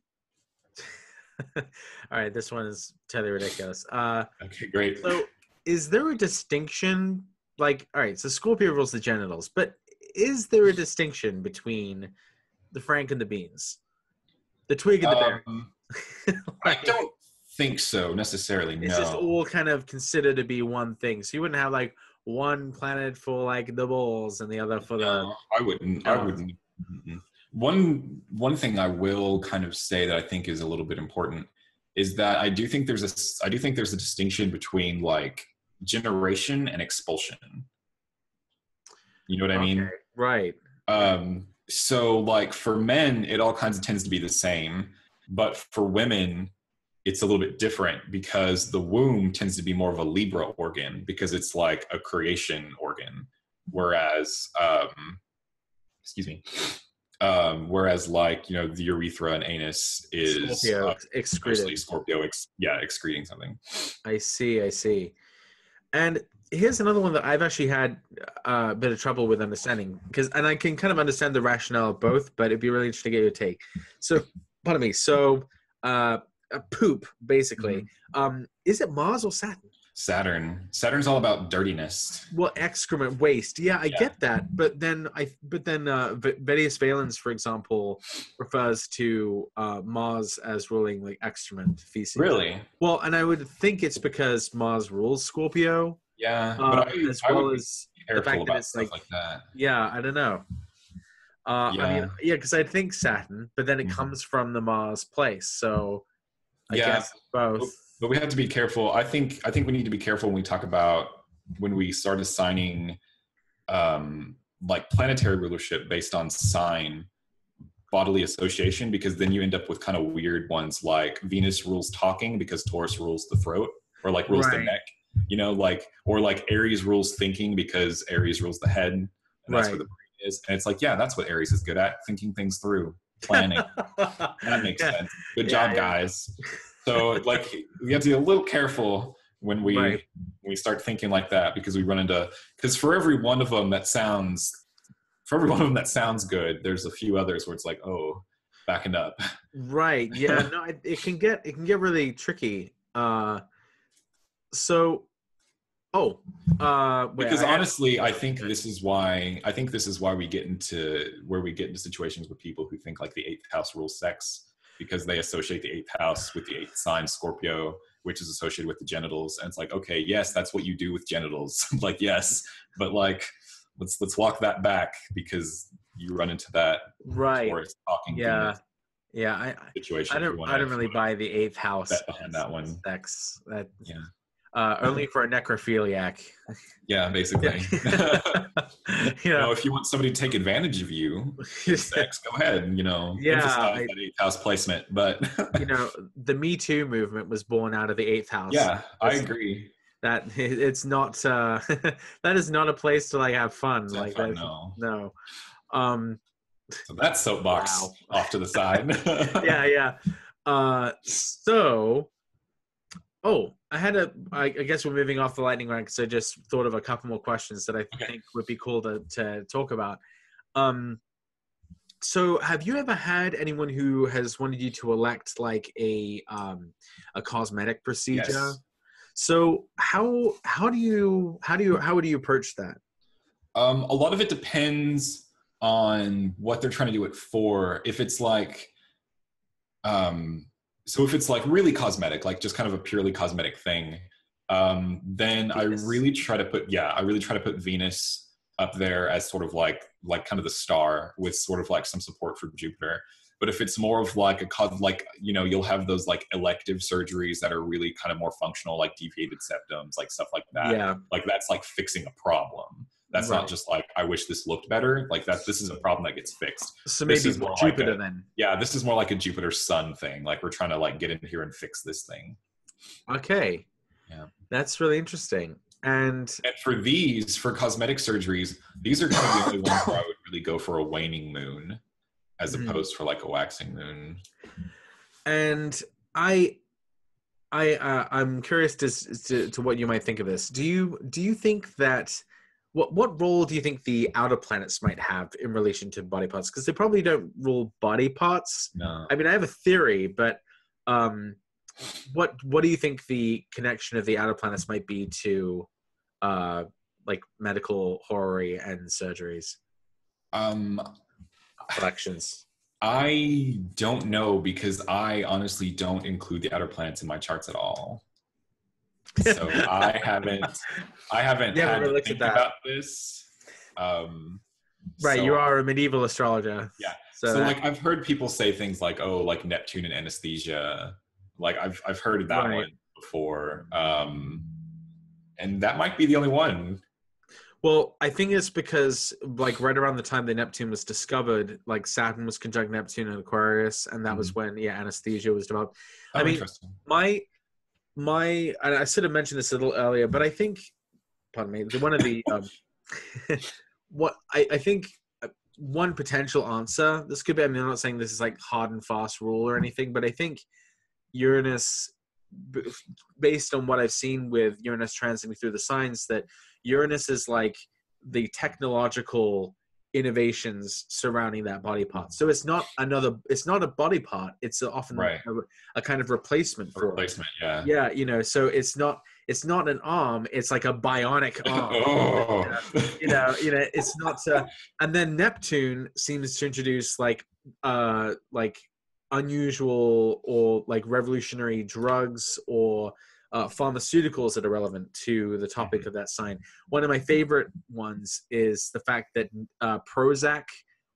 right, this one is totally ridiculous. Okay, great. So is there a distinction, like, all right, so Scorpio rules the genitals, but is there a distinction between the Frank and the beans? The twig and the berry? I don't think so, necessarily, no. It's just all kind of considered to be one thing. So you wouldn't have, like, one planet for, like, the balls and the other for the... I wouldn't. Mm-hmm. One thing I will kind of say that I think is a little bit important is that I do think there's a distinction between like generation and expulsion. You know what I mean? Right. So like for men, it all kinds of tends to be the same, but for women, it's a little bit different because the womb tends to be more of a Libra organ because it's like a creation organ, whereas whereas like, you know, the urethra and anus is Scorpio excreting something. I see. And here's another one that I've actually had a bit of trouble with understanding and I can kind of understand the rationale of both, but it'd be really interesting to get your take. So, pardon me. So, poop basically. Mm-hmm. Is it Mars or Saturn? Saturn's all about dirtiness. Well, excrement, waste. Yeah, I get that. But then Vettius Valens, for example, refers to Mars as ruling like excrement, feces. Really? Well, and I would think it's because Mars rules Scorpio. Yeah, but as well as the fact that it's like that. Yeah, I don't know. I mean, because I think Saturn, but then it comes from the Mars place, so I guess both. But we have to be careful. I think we need to be careful when we talk about when we start assigning like planetary rulership based on sign bodily association, because then you end up with kind of weird ones like Venus rules talking because Taurus rules the throat or like rules the neck, you know, like, or like Aries rules thinking because Aries rules the head and that's where the brain is. And it's like, yeah, that's what Aries is good at, thinking things through, planning. That makes sense. Good job, guys. So like we have to be a little careful when we start thinking like that, because we run into, because for every one of them that sounds for every one of them that sounds good, there's a few others where it's like, oh, backing up. Right. Yeah. No, it can get really tricky. So, wait, Because honestly, I think this is why we get into situations with people who think like the eighth house rules sex, because they associate the eighth house with the eighth sign Scorpio, which is associated with the genitals. And it's like, okay, yes, that's what you do with genitals. Like, yes, but like, let's walk that back, because you run into that right. Taurus talking Yeah. Venus situation. I don't really buy the eighth house behind that one. Sex. That, yeah. Only for a necrophiliac. Yeah, basically. Yeah. If you want somebody to take advantage of you, sex, go ahead and, emphasize that eighth house placement. But the Me Too movement was born out of the eighth house. Yeah, I agree. That it's not that is not a place to like have fun. Like that, no. So that's soapbox off to the side. Yeah. I guess we're moving off the lightning round, because I just thought of a couple more questions that I think would be cool to talk about. So have you ever had anyone who has wanted you to elect like a cosmetic procedure? Yes. So how would you approach that? A lot of it depends on what they're trying to do it for. If it's like if it's like really cosmetic, like just kind of a purely cosmetic thing, then Venus. I really try to put Venus up there as sort of like kind of the star, with sort of like some support for Jupiter. But if it's more of like you'll have those like elective surgeries that are really kind of more functional, like deviated septums, like stuff like that. Yeah. Like that's like fixing a problem. That's not just like, I wish this looked better. Like this is a problem that gets fixed. So maybe more Jupiter then. Yeah, this is more like a Jupiter Sun thing. Like we're trying to like get in here and fix this thing. Okay. Yeah. That's really interesting. And for cosmetic surgeries, these are kind of the only ones where I would really go for a waning moon as opposed for like a waxing moon. And I'm curious to what you might think of this. Do you think that what role do you think the outer planets might have in relation to body parts? Because they probably don't rule body parts. No. I mean, I have a theory, but what do you think the connection of the outer planets might be to like medical horror and surgeries? Elections. I don't know, because I honestly don't include the outer planets in my charts at all. So I haven't had to think about this. Right, you are a medieval astrologer. Yeah. So like I've heard people say things like, oh, like Neptune and anesthesia. Like I've heard that one before. And that might be the only one. Well, I think it's because like right around the time that Neptune was discovered, like Saturn was conjunct Neptune in Aquarius, and that was when anesthesia was developed. Oh, I mean, interesting. And I should have mentioned this a little earlier, but I think, pardon me, one of the what I think one potential answer, this could be, I mean, I'm not saying this is like hard and fast rule or anything, but I think Uranus, based on what I've seen with Uranus transiting through the signs, that Uranus is like the technological innovations surrounding that body part. So it's not a body part. It's often a kind of replacement for replacement. It. Yeah. So it's not an arm. It's like a bionic arm. It's not. And then Neptune seems to introduce like unusual or like revolutionary drugs or pharmaceuticals that are relevant to the topic of that sign. One of my favorite ones is the fact that Prozac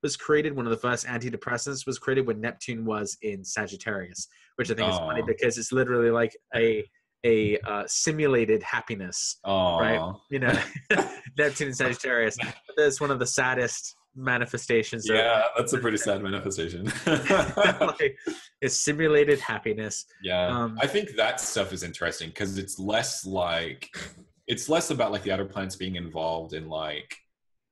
was created. One of the first antidepressants was created when Neptune was in Sagittarius, which I think is funny because it's literally like a simulated happiness, right? Neptune in Sagittarius. That's one of the saddest manifestations. That's a pretty sad manifestation. Like, it's simulated happiness. I think that stuff is interesting because it's less about like the outer planets being involved in like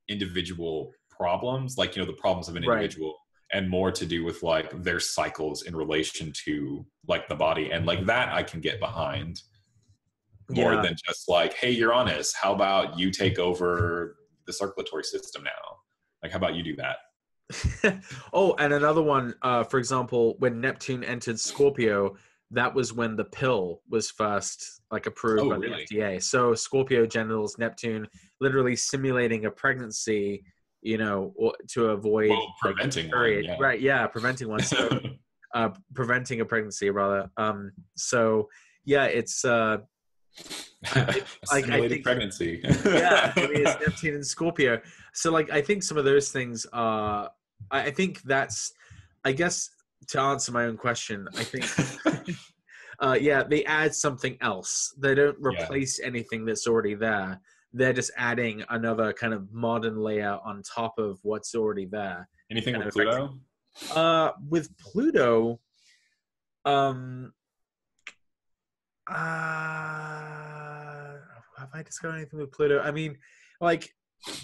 individual problems, like the problems of an individual, and more to do with like their cycles in relation to like the body, and like that I can get behind more than just like, hey, Uranus, how about you take over the circulatory system now? Like, how about you do that? Oh, and another one, for example, when Neptune entered Scorpio, that was when the pill was first like approved Oh, by the really? FDA. So Scorpio genitals, Neptune, literally simulating a pregnancy, you know, to avoid Well, like a preventing one, period. yeah. Right? Yeah, preventing one. So preventing a pregnancy rather. So yeah, it's A I simulated think pregnancy. yeah, I mean it's Neptune and Scorpio. So like I think some of those things are I think that's I guess to answer my own question, I think yeah, they add something else. They don't Yeah. replace anything that's already there. They're just adding another kind of modern layer on top of what's already there. Anything Kind with of affecting. Pluto? With Pluto, um have I discovered anything with Pluto? I mean, like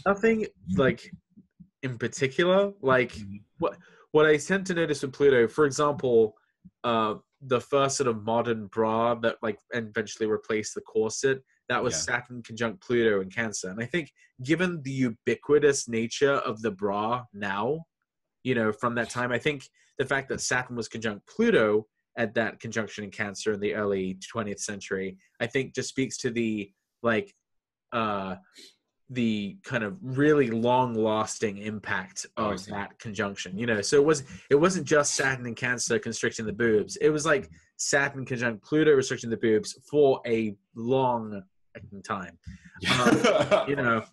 nothing like in particular. Like Mhm. what I tend to notice with Pluto, for example, the first sort of modern bra that like eventually replaced the corset, that was Yeah. Saturn conjunct Pluto in Cancer. And I think given the ubiquitous nature of the bra now, you know, from that time, I think the fact that Saturn was conjunct Pluto at that conjunction in Cancer in the early 20th century, I think just speaks to the like uh the kind of really long lasting impact Oh, I of see. that conjunction, you know. So it wasn't just Saturn and Cancer constricting the boobs, it was like Saturn conjunct Pluto restricting the boobs for a long time. Yeah. You know,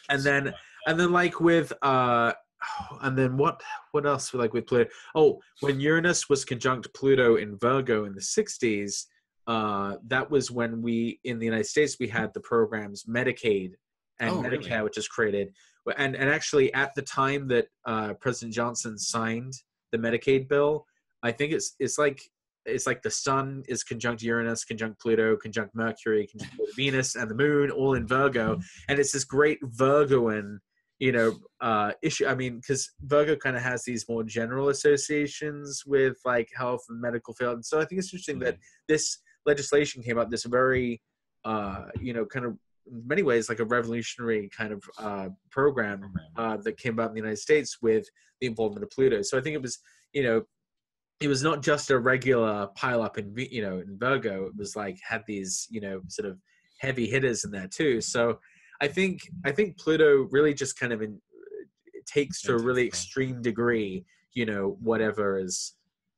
and So, then like with and then what else like with Pluto? Oh, when Uranus was conjunct Pluto in Virgo in the 60s, that was when we in the United States we had the programs Medicaid and oh, Medicare, really? which is created. And actually at the time that President Johnson signed the Medicaid bill, I think it's like the sun is conjunct Uranus, conjunct Pluto, conjunct Mercury, conjunct Venus, and the moon all in Virgo. And it's this great Virgoan, you know, issue. I mean, because Virgo kind of has these more general associations with like health and medical field. And so I think it's interesting that Mhm. this legislation came out, this very, you know, kind of in many ways like a revolutionary kind of program Program. that came about in the United States with the involvement of Pluto. So I think it was, you know, it was not just a regular pile up in, you know, in Virgo. It was like had these, you know, sort of heavy hitters in there too. So I think Pluto really just kind of it takes to a really Intensified. extreme degree, you know, whatever is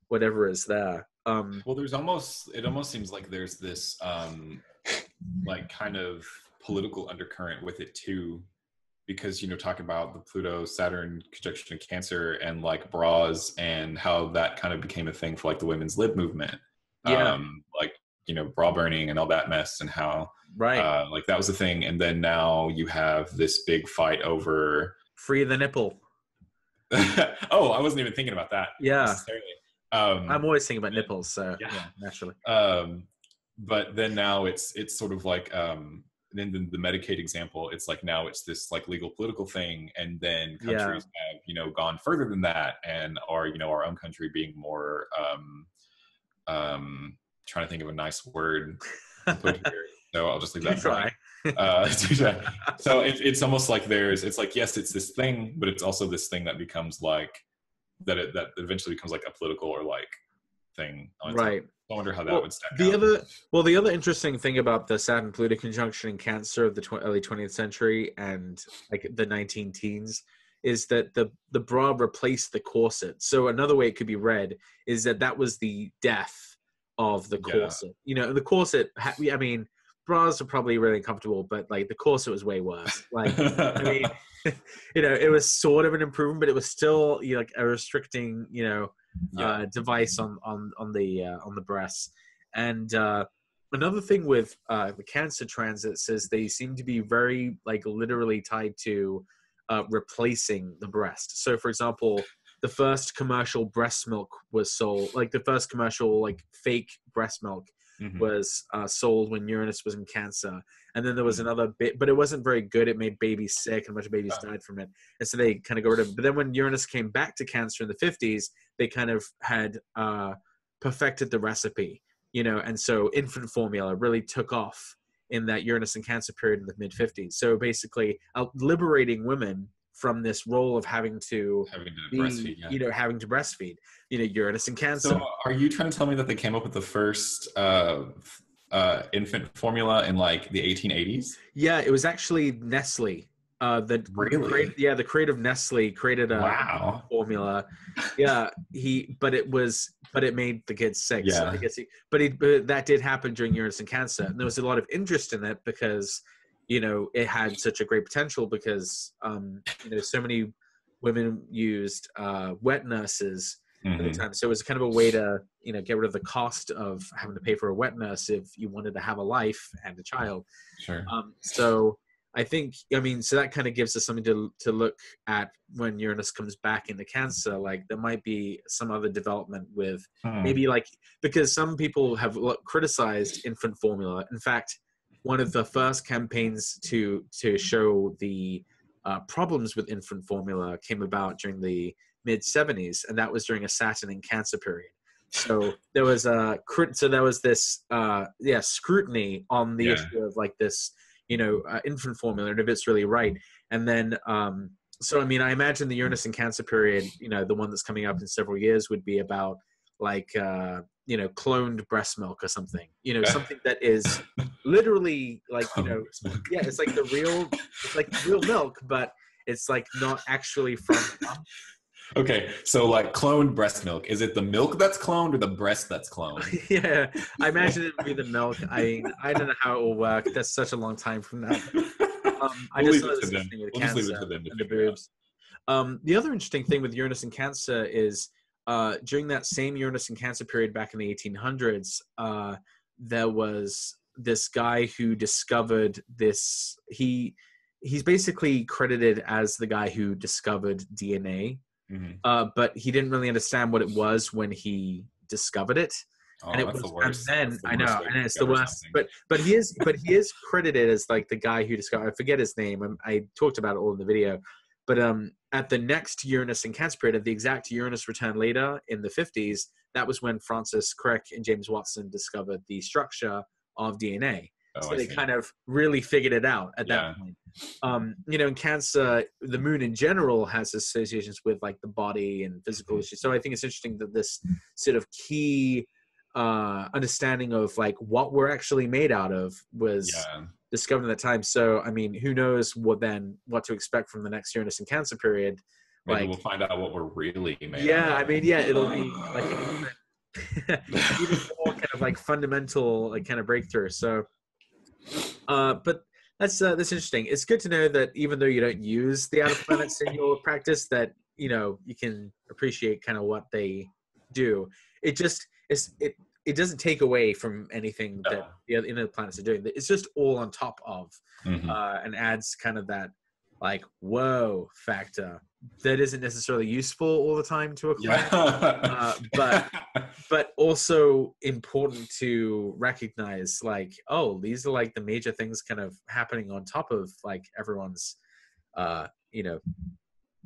there. Well, it almost seems like there's this like kind of political undercurrent with it too, because talking about the Pluto Saturn conjunction in Cancer and like bras and how that kind of became a thing for like the women's lib movement, Yeah, like bra burning and all that mess, and how right. like that was a thing. And then now you have this big fight over Free the nipple. oh, I wasn't even thinking about that Yeah, necessarily. I'm always thinking about nipples. So Yeah. yeah, naturally. But then now it's sort of like then the Medicaid example, it's like now it's this like legal political thing, and then Yeah. countries have gone further than that, and are our own country being more trying to think of a nice word to put here, so I'll just leave You that blank. try. So it's almost like it's like, yes, it's this thing, but it's also this thing that becomes like that eventually becomes like a political or like thing on its own. Right. I wonder how that Well, would stack the out. other interesting thing about the Saturn Pluto conjunction in Cancer of the early 20th century and like the 19 teens is that the bra replaced the corset. So another way it could be read is that was the death of the Yeah. corset. You know, the corset. I mean, bras are probably really uncomfortable, but like the corset was way worse. Like, I mean, you know, it was sort of an improvement, but it was still like a restricting, you know, Yeah. device on the breasts. And another thing with the Cancer transits is they seem to be very like literally tied to replacing the breast. So, for example, the first commercial breast milk was sold, like the first commercial like fake breast milk Hmm. was sold when Uranus was in Cancer. And then there was Hmm. another bit, but it wasn't very good. It made babies sick, and a bunch of babies died from it. And so they kind of got rid of it. But then when Uranus came back to Cancer in the 50s, they kind of had perfected the recipe, you know, and so infant formula really took off in that Uranus and Cancer period in the mid 50s. So basically, liberating women from this role of having to breastfeed, yeah. having to breastfeed, Uranus and Cancer. So are you trying to tell me that they came up with the first infant formula in like the 1880s? Yeah, it was actually Nestle. The creator of Nestle created a formula. Yeah, but it made the kids sick. Yeah. So I guess but that did happen during Uranus and Cancer, and there was a lot of interest in it because it had such a great potential because so many women used wet nurses at the time. So it was kind of a way to get rid of the cost of having to pay for a wet nurse if you wanted to have a life and a child. Sure. So I think, so that kind of gives us something to look at when Uranus comes back into Cancer. Like there might be some other development with maybe because some people have criticized infant formula. In fact, one of the first campaigns to show the problems with infant formula came about during the mid-70s, and that was during a Saturn in Cancer period. So there was this scrutiny on the issue of this infant formula and if it's really right. And then I imagine the Uranus and Cancer period, the one that's coming up in several years, would be about cloned breast milk or something, something that is literally it's like real milk, but it's not actually from Okay, so cloned breast milk. Is it the milk that's cloned or the breast that's cloned? Yeah, I imagine it would be the milk. I don't know how it will work. That's such a long time from now. I just thought it was interesting with Cancer and the boobs. The other interesting thing with Uranus and Cancer is during that same Uranus and Cancer period back in the 1800s, there was this guy who discovered this. He's basically credited as the guy who discovered DNA. But he didn't really understand what it was when he discovered it. And it was the worst. And then I know, and it's the worst. But he is credited as the guy who discovered. I forget his name. I talked about it all in the video. But at the next Uranus and Cancer period, at the exact Uranus return later in the 50s, that was when Francis Crick and James Watson discovered the structure of DNA. So they kind of really figured it out at that point. In Cancer, the moon in general has associations with the body and physical issues. So I think it's interesting that this sort of key understanding of what we're actually made out of was discovered at that time. So who knows what to expect from the next Uranus and Cancer period? Maybe we'll find out what we're really made Yeah, out of. it'll be even more kind of fundamental kind of breakthrough. So. But that's interesting. It's good to know that even though you don't use the outer planets in your practice, that you can appreciate kind of what they do. It just it doesn't take away from anything that the other planets are doing. It's just all on top of, and adds kind of that whoa factor that isn't necessarily useful all the time to a client, but also important to recognize these are the major things kind of happening on top of everyone's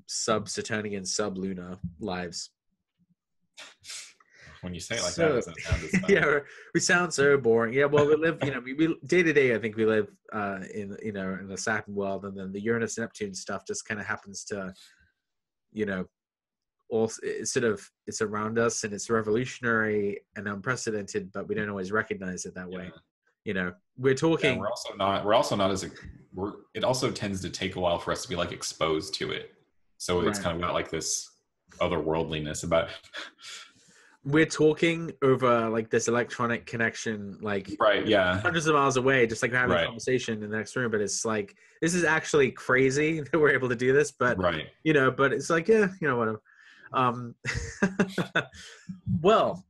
sub-Saturnian, sub-lunar lives. When you say it that, it doesn't sound as fun. Yeah, we sound so boring. Yeah, well, we live, we day to day, I think we live in the Saturn world, and then the Uranus Neptune stuff just kind of happens to, also it's around us and it's revolutionary and unprecedented, but we don't always recognize it that way. We're talking. Yeah, we're also not as it also tends to take a while for us to be exposed to it. So it's kind of got this otherworldliness about it. We're talking over this electronic connection, hundreds of miles away, just we're having a conversation in the next room. But it's this is actually crazy that we're able to do this. But but it's whatever. Well,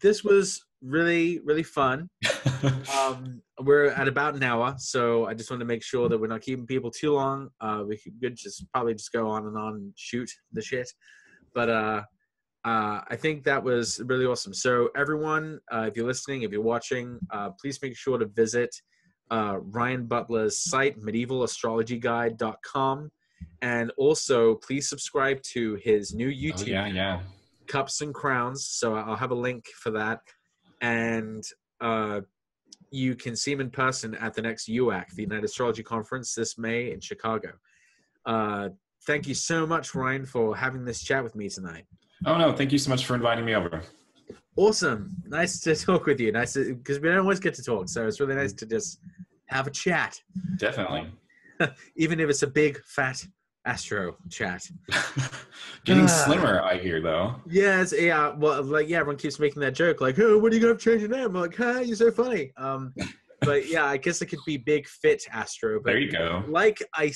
this was really, really fun. We're at about an hour, so I just want to make sure that we're not keeping people too long. We could probably just go on and shoot the shit, but I think that was really awesome. So everyone, if you're listening, if you're watching, please make sure to visit Ryhan Butler's site, medievalastrologyguide.com. And also, please subscribe to his new YouTube channel, Cups and Crowns. So I'll have a link for that. And you can see him in person at the next UAC, the United Astrology Conference, this May in Chicago. Thank you so much, Ryan, for having this chat with me tonight. Oh no, thank you so much for inviting me over. Awesome. Nice to talk with you. Because we don't always get to talk, so it's really nice to just have a chat. Definitely. Even if it's a big, fat astro chat. Getting slimmer, I hear, though. Yes, yeah. Well, like, yeah, everyone keeps making that joke, like, "Oh, when are you gonna change your name?" I'm like, "Huh, you're so funny." But yeah, I guess it could be Big Fit Astro. But There you go. like I've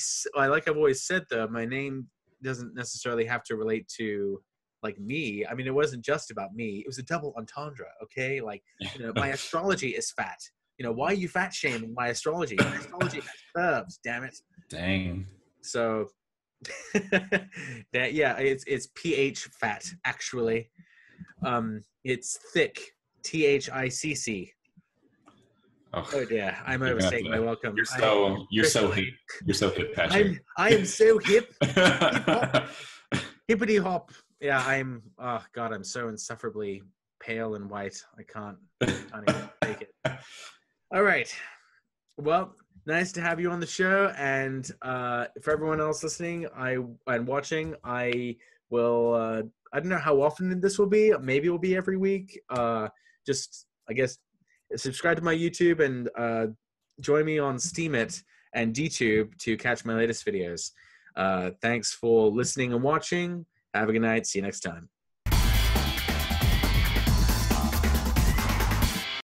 always said, though, my name doesn't necessarily have to relate to like me. I mean, it wasn't just about me. It was a double entendre. Okay, like, my astrology is fat. Why are you fat shaming my astrology? My astrology has curves. Damn it. Dang. So. Yeah, it's pH fat actually. It's thick, THICC. Oh yeah, I'm overstating my welcome. You're so hip. You're so hip, Patrick. I am so hip. Hip hop, hippity hop. Yeah, oh god, I'm so insufferably pale and white. I can't even take it. All right. Well, nice to have you on the show, and for everyone else listening and watching, I will. I don't know how often this will be. Maybe it will be every week. Just, I guess, subscribe to my YouTube and join me on Steemit and DTube to catch my latest videos. Thanks for listening and watching. Have a good night. See you next time.